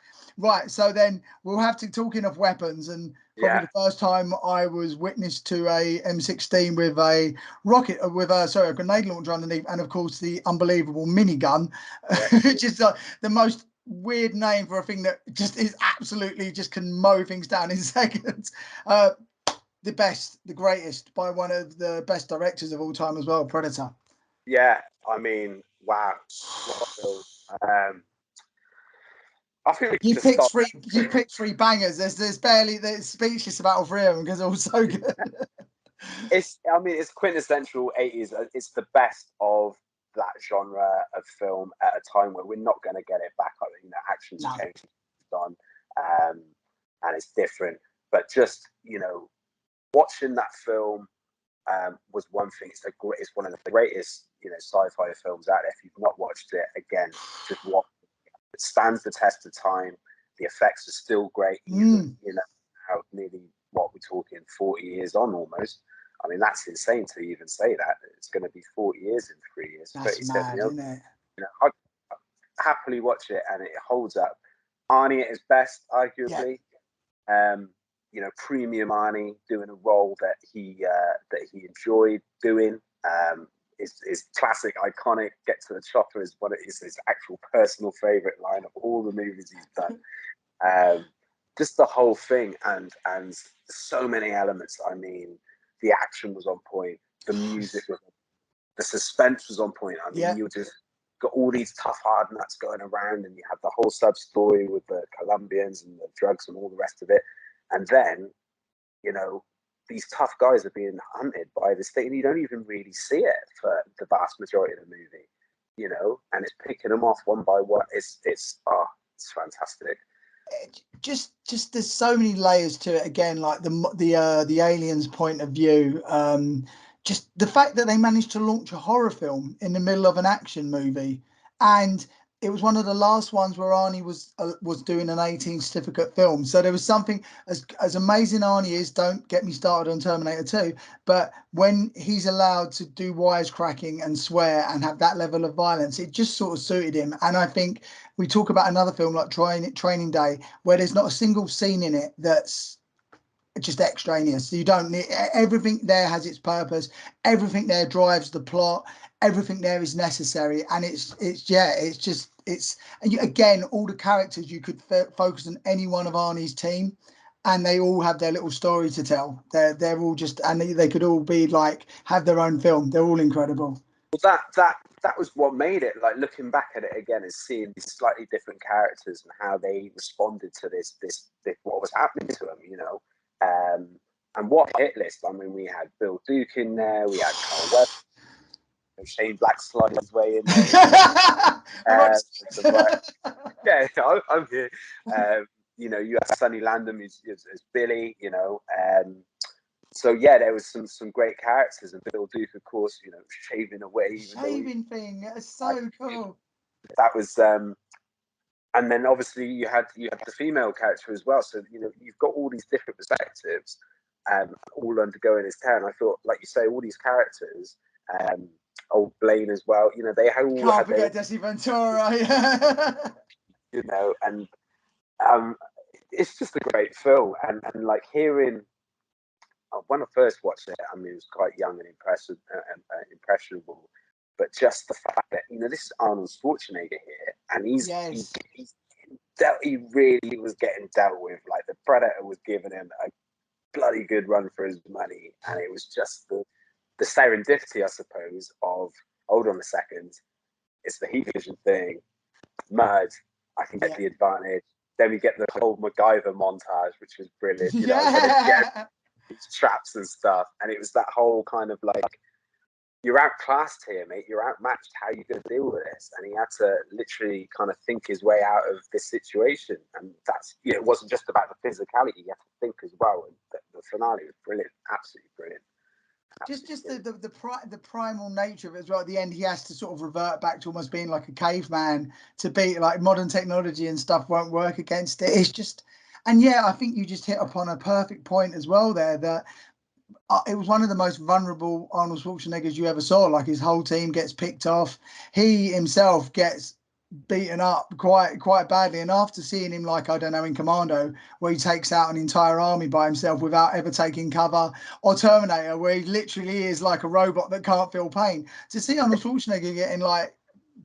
S1: Right, so then we'll have to, talking of weapons, and probably
S2: Yeah.
S1: the first time I was witness to a M16 with a rocket, with a grenade launcher underneath, and of course the unbelievable minigun,
S2: Yeah.
S1: which is the most weird name for a thing that just is absolutely just can mow things down in seconds. The best, the greatest, by one of the best directors of all time as well, Predator.
S2: Yeah. I mean, wow. What a film. I think we can
S1: You
S2: just
S1: picked
S2: start.
S1: three. You picked three bangers. There's speechless about all three of them because they're all so good.
S2: I mean, it's quintessential 80s. It's the best of that genre of film at a time where we're not going to get it back. You know, action's
S1: No.
S2: changed on, and it's different. But just, you know, watching that film was one thing. It's one of the greatest, you know, sci-fi films out there. If you've not watched it, again, just watch. It stands the test of time. The effects are still great, even you know how nearly what we're talking 40 years on almost. I mean, that's insane to even say that. It's going to be 40 years in 3 years,
S1: That's
S2: 37
S1: mad,
S2: years.
S1: isn't it?
S2: You know, I happily watch it and it holds up. Arnie at his best,
S1: Yeah.
S2: arguably. You know, premium Arnie doing a role that he enjoyed doing. His classic, iconic "Get to the Chopper" is what it is. His actual personal favorite line of all the movies he's done. Just the whole thing, and so many elements. I mean, the action was on point, the music was, the suspense was on point. I mean,
S1: Yeah.
S2: you just got all these tough hard nuts going around, and you have the whole sub story with the Colombians and the drugs and all the rest of it, and then, you know, these tough guys are being hunted by this thing, and you don't even really see it for the vast majority of the movie, you know, and it's picking them off one by one. It's fantastic.
S1: Just there's so many layers to it. Again, like the aliens' point of view. Just the fact that they managed to launch a horror film in the middle of an action movie, and it was one of the last ones where Arnie was doing an 18 certificate film. So there was something, as amazing Arnie is. Don't get me started on Terminator 2, but when he's allowed to do wisecracking and swear and have that level of violence, it just sort of suited him. And I think we talk about another film like Training Day, where there's not a single scene in it that's just extraneous. So you don't need, everything there has its purpose. Everything there drives the plot. Everything there is necessary, and and again, all the characters, you could focus on any one of Arnie's team, and they all have their little story to tell. They're all just, and they could all be like, have their own film. They're all incredible.
S2: Well, that was what made it. Like, looking back at it again and seeing these slightly different characters and how they responded to this what was happening to them, you know. And what hit list! I mean, we had Bill Duke in there, we had Carl Webb, Shane Black slide his way in there. Yeah, I'm here. You know, you have Sonny Landham as Billy. You know, so yeah, there was some great characters, and Bill Duke, of course, you know, shaving away.
S1: Shaving thing, that's so cool.
S2: That was, and then obviously you had the female character as well. So you know, you've got all these different perspectives, all undergoing his turn. I thought, like you say, all these characters, old Blaine as well. You know, they all
S1: can't forget Jesse Ventura.
S2: You know, and it's just a great film, and like hearing. When I first watched it, I mean, it was quite young and impressionable, but just the fact that, you know, this is Arnold Schwarzenegger here, and he really was getting dealt with. Like, the Predator was giving him a bloody good run for his money, and it was just the serendipity, I suppose, of, hold on a second, it's the heat vision thing, mud, I can get the advantage. Then we get the whole MacGyver montage, which was brilliant. You know, these traps and stuff, and it was that whole kind of like, you're outclassed here, mate, you're outmatched, how are you going to deal with this? And he had to literally kind of think his way out of this situation, and that's, you know, it wasn't just about the physicality, you had to think as well, and the finale was brilliant, absolutely brilliant.
S1: Just the primal nature of it as well. At the end, he has to sort of revert back to almost being like a caveman to be like modern technology and stuff won't work against it. It's just, and yeah, I think you just hit upon a perfect point as well there, that it was one of the most vulnerable Arnold Schwarzeneggers you ever saw. Like, his whole team gets picked off. He himself gets beaten up quite badly. And after seeing him, like, I don't know, in Commando, where he takes out an entire army by himself without ever taking cover, or Terminator, where he literally is like a robot that can't feel pain, to see Arnold Schwarzenegger getting like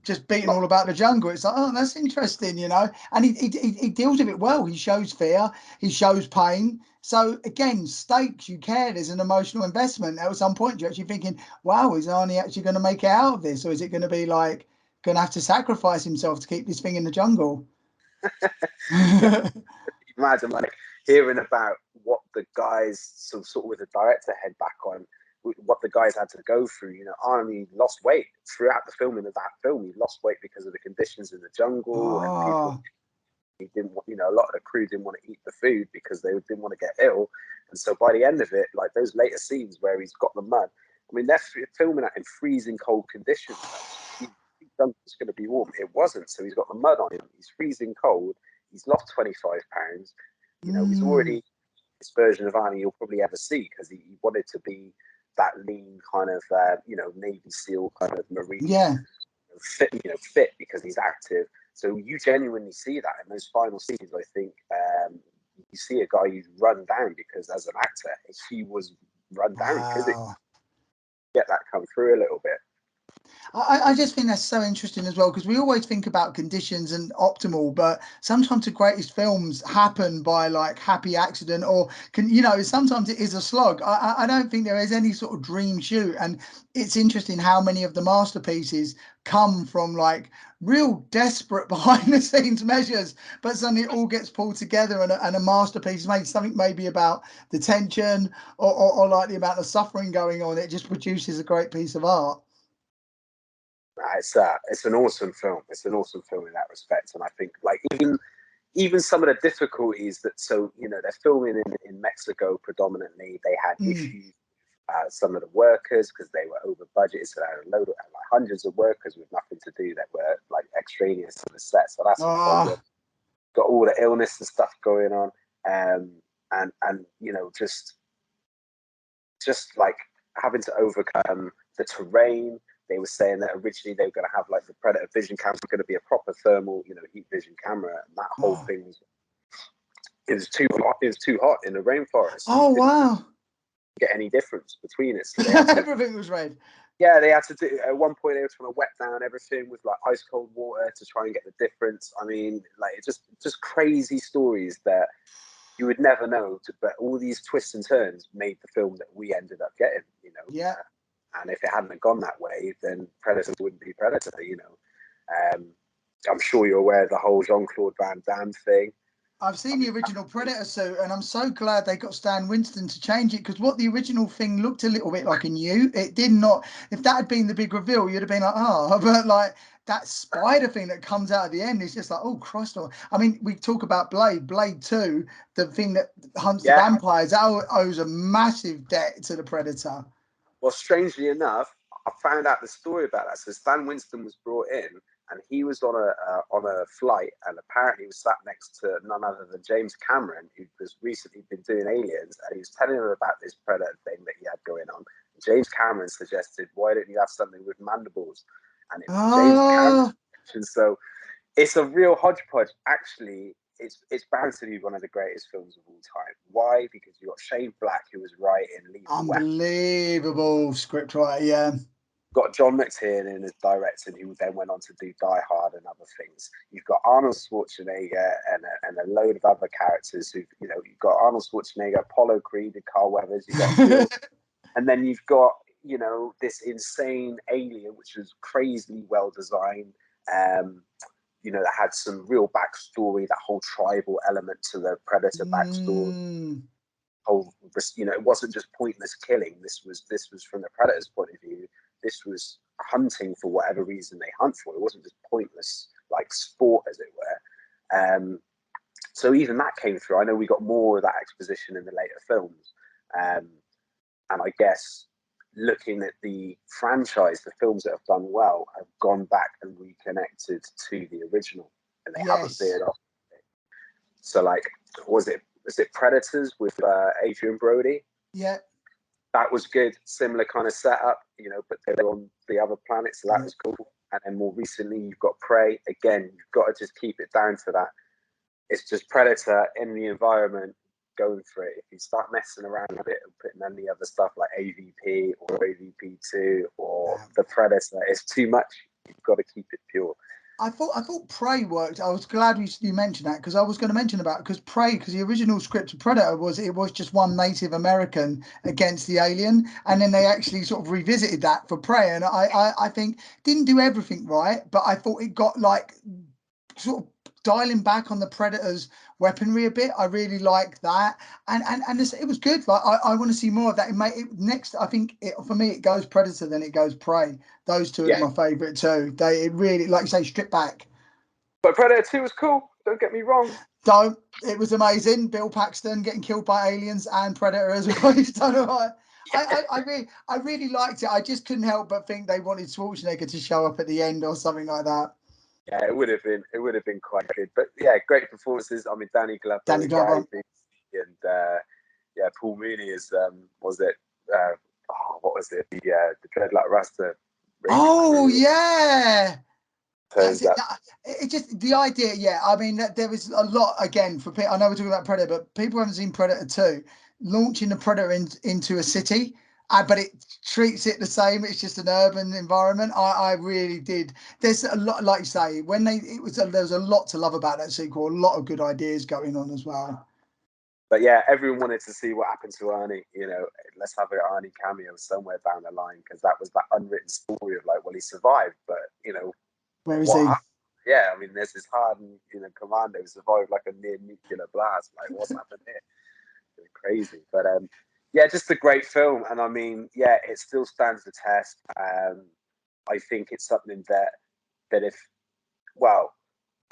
S1: just beating all about the jungle, it's like, oh, that's interesting, you know. And he deals with it well. He shows fear, he shows pain. So again, stakes, you care, there's an emotional investment. At some point you're actually thinking, wow, is Arnie actually going to make it out of this, or is it going to be like going to have to sacrifice himself to keep this thing in the jungle?
S2: Imagine like hearing about what the guys sort of with the director head back on, what the guys had to go through. You know, Arnie lost weight throughout the filming of that film. He lost weight because of the conditions in the jungle, and people, he didn't want, you know, a lot of the crew didn't want to eat the food because they didn't want to get ill. And so by the end of it, like those later scenes where he's got the mud, I mean, they're filming that in freezing cold conditions. It's going to be warm. It wasn't. So he's got the mud on him. He's freezing cold. He's lost 25 pounds. You know, he's already this version of Arnie you'll probably ever see, because he wanted to be that lean kind of, you know, Navy SEAL kind of Marine. Fit because he's active. So you genuinely see that in those final scenes. I think you see a guy who's run down, because as an actor, he was run down physically. Get that come through a little bit.
S1: I just think that's so interesting as well, because we always think about conditions and optimal, but sometimes the greatest films happen by like happy accident, or you know, sometimes it is a slog. I don't think there is any sort of dream shoot, and it's interesting how many of the masterpieces come from like real desperate behind the scenes measures, but suddenly it all gets pulled together, and a masterpiece is made. Something maybe about the tension or like the amount of suffering going on, it just produces a great piece of art.
S2: It's an awesome film. It's an awesome film in that respect, and I think like even some of the difficulties that, so you know, they're filming in Mexico predominantly. They had issues. Some of the workers, because they were over budget, so they had a load of like hundreds of workers with nothing to do that were like extraneous to the set. So that's a problem. Got all the illness and stuff going on, and you know, just like having to overcome the terrain. They were saying that originally they were going to have like the Predator vision camera going to be a proper thermal, you know, heat vision camera, and that whole thing was, it was too hot. It was too hot in the rainforest.
S1: Oh wow!
S2: Get any difference between it? So
S1: everything was red.
S2: Yeah, they had to do. At one point, they were trying to wet down everything with like ice cold water to try and get the difference. I mean, like it's just crazy stories that you would never know. But all these twists and turns made the film that we ended up getting. You know.
S1: Yeah.
S2: And if it hadn't gone that way, then Predator wouldn't be Predator. You know. I'm sure you're aware of the whole Jean-Claude Van Damme thing.
S1: I've seen the original Predator suit, and I'm so glad they got Stan Winston to change it, because what the original thing looked a little bit like a new, it did not. If that had been the big reveal, you'd have been like, oh, but like that spider thing that comes out at the end is just like, oh Christ! I mean, we talk about Blade 2, the thing that hunts the vampires, that owes a massive debt to the Predator.
S2: Well, strangely enough, I found out the story about that. So Stan Winston was brought in, and he was on a flight, and apparently he was sat next to none other than James Cameron, who was recently been doing Aliens, and he was telling him about this Predator thing that he had going on. And James Cameron suggested, "Why don't you have something with mandibles?" And it was James Cameron. And so it's a real hodgepodge. Actually, it's bound to be one of the greatest films of all time. Why? Because you got Shane Black, who was writing Lethal
S1: Unbelievable scriptwriter, yeah.
S2: Got John McTiernan as director, who then went on to do Die Hard and other things. You've got Arnold Schwarzenegger and a load of other characters who, you know, you've got Arnold Schwarzenegger, Apollo Creed, and Carl Weathers. You've got Bill, and then you've got, you know, this insane alien, which was crazily well designed. You know, that had some real backstory, that whole tribal element to the Predator backstory. Whole, you know, it wasn't just pointless killing. This was from the Predator's point of view. This was hunting for whatever reason they hunt for. It wasn't just pointless, like sport, as it were. So even that came through. I know we got more of that exposition in the later films. And I guess looking at the franchise, the films that have done well have gone back and reconnected to the original, and they haven't veered off. So, like, was it Predators with Adrian Brody?
S1: Yeah,
S2: that was good. Similar kind of setup, you know, but they were on the other planet, so that was cool. And then more recently, you've got Prey. Again, you've got to just keep it down to that. It's just Predator in the environment, going for it. If you start messing around a bit and putting any other stuff like AVP or AVP2 or the Predator, it's too much. You've got to keep it pure.
S1: I thought Prey worked. I was glad you mentioned that, because I was going to mention about, because Prey, because the original script of Predator was just one Native American against the alien, and then they actually sort of revisited that for Prey, and I think didn't do everything right, but I thought it got like sort of dialing back on the Predator's weaponry a bit. I really like that, and it was good. Like I want to see more of that. Next, I think for me it goes Predator, then it goes Prey. Those two are my favourite too. It really, like you say, strip back.
S2: But Predator 2 was cool. Don't get me wrong.
S1: It was amazing. Bill Paxton getting killed by aliens and Predator as well. He's done all right. I really liked it. I just couldn't help but think they wanted Schwarzenegger to show up at the end or something like that.
S2: Yeah, it would have been quite good. But yeah, great performances. I mean, Danny Glover, and Paul Mooney is what was it the Dreadlock Rasta.
S1: Oh yeah. It just the idea, yeah. I mean, there was a lot again for people. I know we're talking about Predator, but people haven't seen Predator 2. Launching the Predator into a city, but it treats it the same. It's just an urban environment. I really did. There's a lot, like you say, there was a lot to love about that sequel. A lot of good ideas going on as well.
S2: But yeah, everyone wanted to see what happened to Arnie. You know, let's have an Arnie cameo somewhere down the line, because that was that unwritten story of like, well, he survived, but you know,
S1: where is he?
S2: Yeah, I mean, there's this hardened, you know, commando who survived like a near nuclear blast. Like, what's happened here? It's crazy, but yeah, just a great film, and I mean, yeah, it still stands the test. I think it's something that if, well,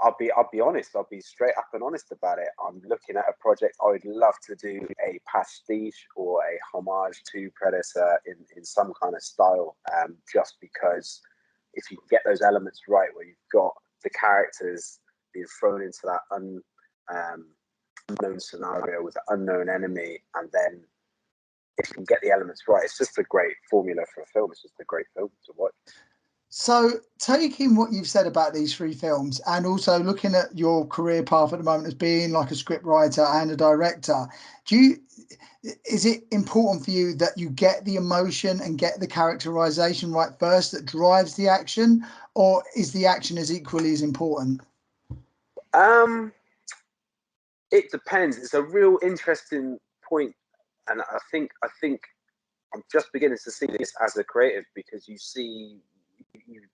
S2: I'll be honest. I'll be straight up and honest about it. I'm looking at a project I would love to do a pastiche or a homage to Predator in some kind of style. Just because if you can get those elements right, where you've got the characters being thrown into that unknown scenario with an unknown enemy, and then if you can get the elements right, it's just a great formula for a film. It's just a great film to watch.
S1: So, taking what you've said about these three films, and also looking at your career path at the moment as being like a script writer and a director, is it important for you that you get the emotion and get the characterization right first that drives the action, or is the action as equally as important?
S2: It depends. It's a real interesting point, and I think I'm just beginning to see this as a creative, because you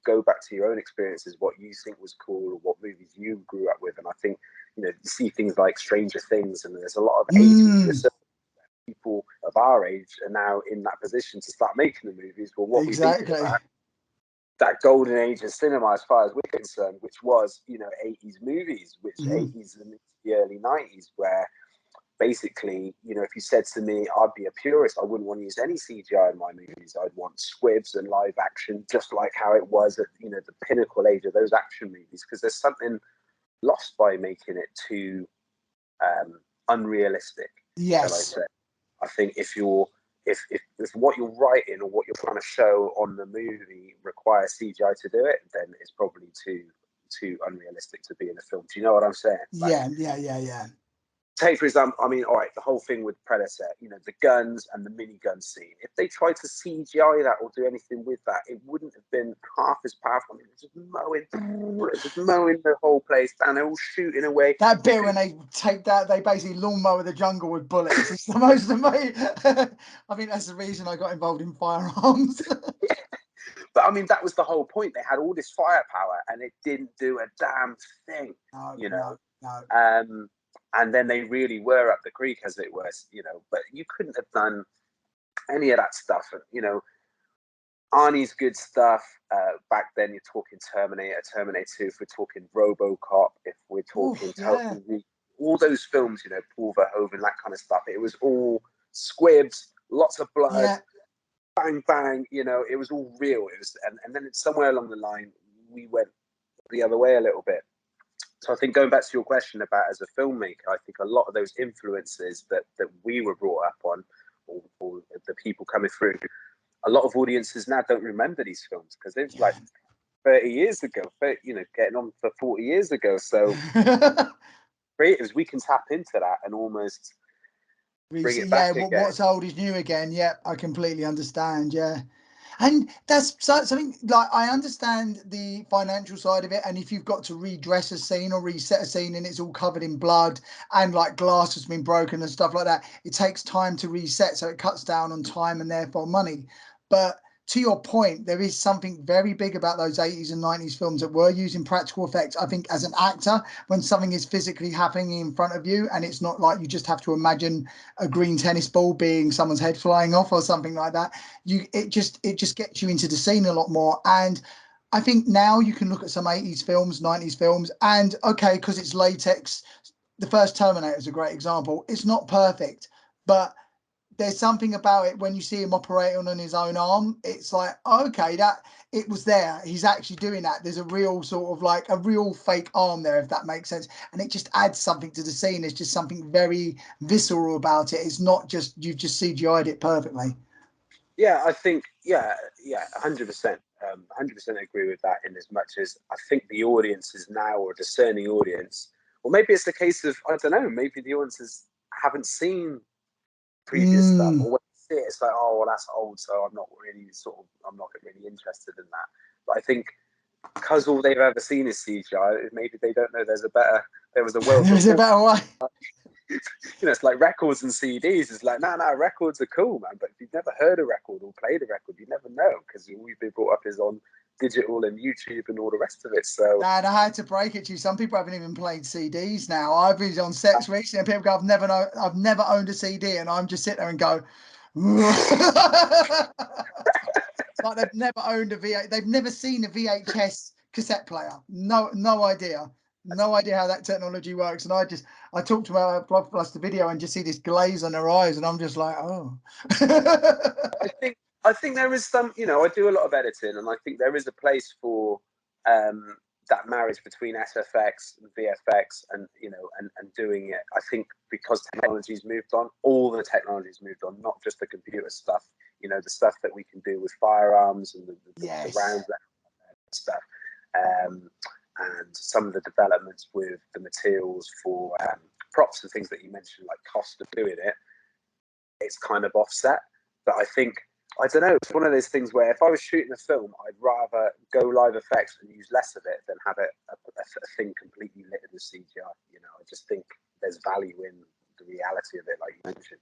S2: go back to your own experiences, what you think was cool, or what movies you grew up with, and I think you see things like Stranger Things, and there's a lot of 80s research. People of our age are now in that position to start making the movies. Well, what we think about that golden age of cinema, as far as we're concerned, which was 80s movies, which 80s and the early 90s, where basically, if you said to me, I'd be a purist, I wouldn't want to use any CGI in my movies. I'd want squibs and live action, just like how it was at the pinnacle age of those action movies, because there's something lost by making it too unrealistic.
S1: Yes.
S2: Shall I say? I think if what you're writing or what you're trying to show on the movie requires CGI to do it, then it's probably too unrealistic to be in a film. Do you know what I'm saying?
S1: Yeah.
S2: Take, for example, I mean, all right, the whole thing with Predator, the guns and the minigun scene. If they tried to CGI that or do anything with that, it wouldn't have been half as powerful. I mean, just mowing the whole place down. They're all shooting away.
S1: That bit when they they basically lawnmower the jungle with bullets. It's the most amazing. I mean, that's the reason I got involved in firearms.
S2: But I mean, that was the whole point. They had all this firepower, and it didn't do a damn thing.
S1: No.
S2: And then they really were up the creek, as it were, But you couldn't have done any of that stuff. And, Arnie's good stuff. Back then, you're talking Terminator 2. If we're talking RoboCop, if we're talking Total Recall, all those films, Paul Verhoeven, that kind of stuff. It was all squibs, lots of blood, bang, bang. It was all real. It was, and then somewhere along the line, we went the other way a little bit. So I think going back to your question about as a filmmaker, I think a lot of those influences that we were brought up on, or the people coming through, a lot of audiences now don't remember these films because it was like 30 years ago, getting on for 40 years ago. So creatives, we can tap into that and almost bring it back again.
S1: What's old is new again. Yeah, I completely understand. Yeah. And that's something like I understand the financial side of it. And if you've got to redress a scene or reset a scene and it's all covered in blood and like glass has been broken and stuff like that, it takes time to reset. So it cuts down on time and therefore money. But to your point, there is something very big about those 80s and 90s films that were using practical effects. I think as an actor, when something is physically happening in front of you and it's not like you just have to imagine a green tennis ball being someone's head flying off or something like that, it just gets you into the scene a lot more. And I think now you can look at some 80s films, 90s films, and okay, because it's latex, the first Terminator is a great example. It's not perfect, but there's something about it when you see him operating on his own arm. It's like, okay, that it was there. He's actually doing that. There's a real sort of like a real fake arm there, if that makes sense. And it just adds something to the scene. There's just something very visceral about it. It's not just you've just CGI'd it perfectly.
S2: Yeah, I think 100%, 100% agree with that. In as much as I think the audience is now, or a discerning audience, or maybe it's a case of I don't know. Maybe the audiences haven't seen previous stuff, or when you see it, it's like, oh, well, that's old, so I'm not really interested in that. But I think because all they've ever seen is CGI, maybe they don't know there was a world.
S1: There's a better way.
S2: It's like records and CDs. It's like, no, records are cool, man. But if you've never heard a record or played a record, you never know because we've been brought up is on digital and YouTube and all the rest of it. So,
S1: Dad, I had to break it to you. Some people haven't even played CDs now. I've been on sets recently, and people go, I've never owned a CD," and I'm just sitting there and go, like they've never owned a VH. They've never seen a VHS cassette player. No idea. No idea how that technology works. And I talked to my Blockbuster Video and just see this glaze on their eyes, and I'm just like, oh.
S2: I think there is some, I do a lot of editing, and I think there is a place for that marriage between SFX and VFX, and and doing it. I think because technology's moved on, all the technology's moved on, not just the computer stuff. The stuff that we can do with firearms and the rounds and stuff, and some of the developments with the materials for props and things that you mentioned, like cost of doing it. It's kind of offset, but I think. I don't know. It's one of those things where if I was shooting a film, I'd rather go live effects and use less of it than have it a thing completely littered with CGI. I just think there's value in the reality of it, like you mentioned.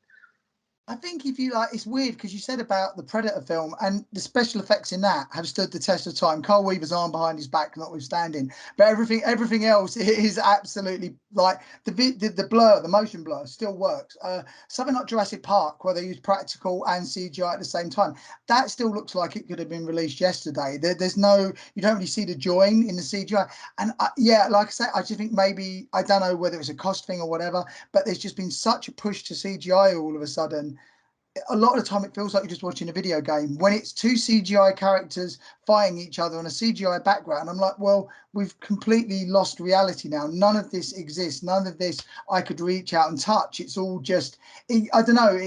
S1: I think if you like, it's weird because you said about the Predator film and the special effects in that have stood the test of time. Carl Weaver's arm behind his back, notwithstanding, but everything else is absolutely like the blur, the motion blur still works. Something like Jurassic Park, where they use practical and CGI at the same time, that still looks like it could have been released yesterday. There's no, you don't really see the join in the CGI, and yeah, like I say, I just think maybe I don't know whether it's a cost thing or whatever, but there's just been such a push to CGI all of a sudden. A lot of the time it feels like you're just watching a video game when it's two CGI characters fighting each other on a CGI background. I'm like, well, we've completely lost reality now. None of this exists. None of this I could reach out and touch. It's all just, I don't know.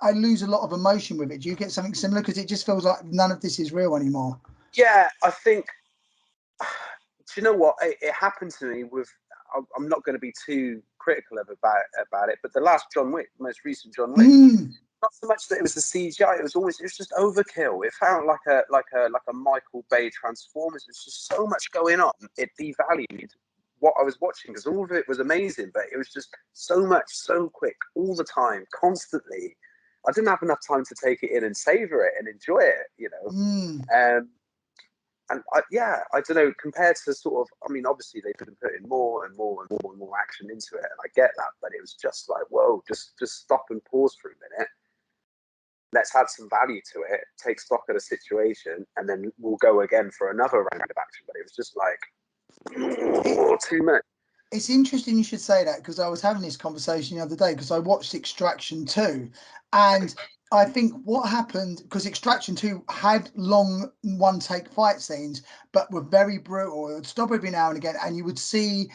S1: I lose a lot of emotion with it. Do you get something similar? Because it just feels like none of this is real anymore.
S2: Yeah, I think. Do you know what? It happened to me with. I'm not going to be too critical about it, but the last John Wick, most recent John Wick, not so much that it was the CGI. It was just overkill. It felt like a Michael Bay Transformers. There's just so much going on. It devalued what I was watching because all of it was amazing, but it was just so much, so quick, all the time, constantly. I didn't have enough time to take it in and savor it and enjoy it. And I don't know, compared to sort of, I mean, obviously they've been putting more and more and more and more action into it, and I get that, but it was just like, whoa, just stop and pause for a minute. Let's add some value to it, take stock of the situation, and then we'll go again for another round of action. But it was just like, too much.
S1: It's interesting you should say that because I was having this conversation the other day because I watched Extraction 2, and I think what happened, because Extraction 2 had long one take fight scenes but were very brutal. It would stop every now and again and you would see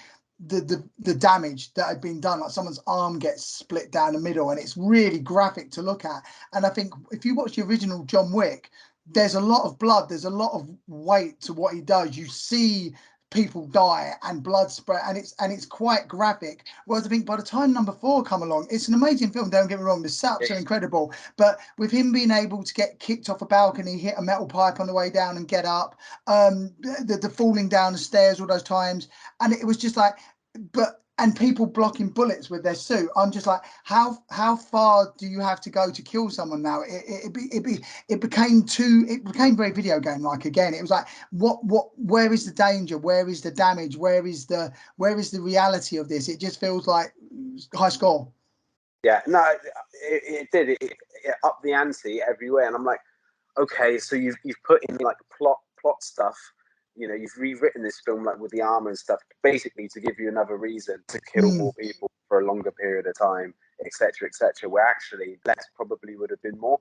S1: the damage that had been done, like someone's arm gets split down the middle, and it's really graphic to look at. And I think if you watch the original John Wick, there's a lot of blood, there's a lot of weight to what he does. You see people die and blood spread, and it's quite graphic. Whereas I think by the time number 4 come along, it's an amazing film, don't get me wrong, the setups are incredible, but with him being able to get kicked off a balcony, hit a metal pipe on the way down and get up, the falling down the stairs all those times, and it was just like, and people blocking bullets with their suit. I'm just like, how far do you have to go to kill someone now? It became very video game like again. It was like, where is the danger? Where is the damage? Where is the reality of this? It just feels like high score.
S2: Yeah, no, it did. It upped the ante everywhere, and I'm like, okay, so you've put in like plot stuff. You know, you've rewritten this film like with the armor and stuff, basically to give you another reason to kill more people for a longer period of time, etc., etc. Where actually less probably would have been more,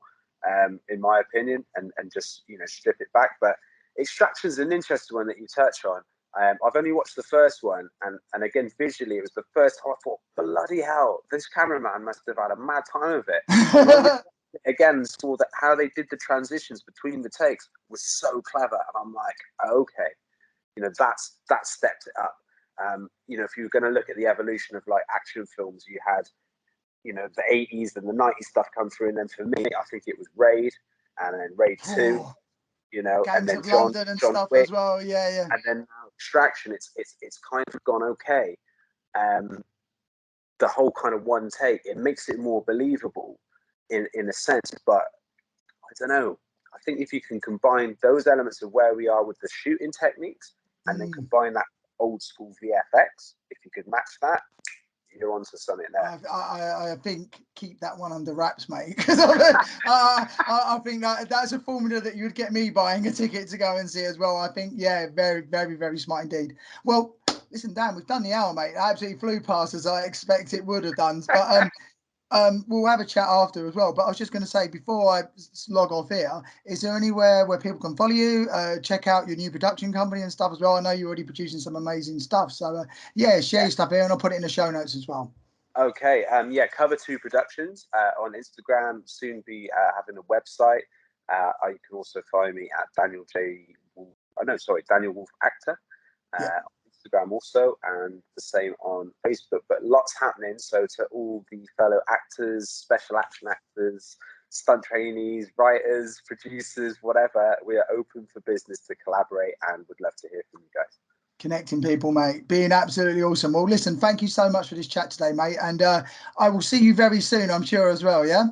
S2: in my opinion, and just strip it back. But Extraction's an interesting one that you touch on. I've only watched the first one, and again visually, it was the first time I thought, bloody hell, this cameraman must have had a mad time of it. Again, saw that how they did the transitions between the takes was so clever, and I'm like, okay, that stepped it up. If you were going to look at the evolution of like action films, you had the 80s and the 90s stuff come through, and then for me, I think it was Raid, and then Raid 2,
S1: Gangs
S2: and then
S1: of London and
S2: John
S1: stuff
S2: Wick,
S1: as well. Yeah.
S2: And then now Extraction, it's kind of gone okay. The whole kind of one take, it makes it more believable in a sense, but I don't know. I think if you can combine those elements of where we are with the shooting techniques and then combine that old school VFX, if you could match that, you're onto something there.
S1: I think keep that one under wraps, mate, because I think that's a formula that you would get me buying a ticket to go and see as well. I think, yeah, very, very, very smart indeed. Well, listen, Dan, we've done the hour, mate. It absolutely flew past as I expect it would have done. But we'll have a chat after as well. But I was just going to say, before I log off here, is there anywhere where people can follow you, check out your new production company and stuff as well? I know you're already producing some amazing stuff. So, share your stuff here, and I'll put it in the show notes as well.
S2: Okay. Cover 2 Productions on Instagram. Soon be having a website. You can also find me at Daniel Woolf Actor. Instagram also, and the same on Facebook, but lots happening. So to all the fellow actors, special action actors, stunt trainees, writers, producers, whatever, we are open for business to collaborate and would love to hear from you guys.
S1: Connecting people, mate, being absolutely awesome. Well, listen, thank you so much for this chat today, mate, and I will see you very soon, I'm sure, as well. Yeah,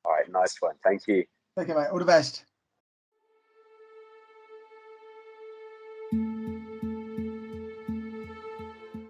S2: All right, nice one. Thank you.
S1: Take care, mate. All the best.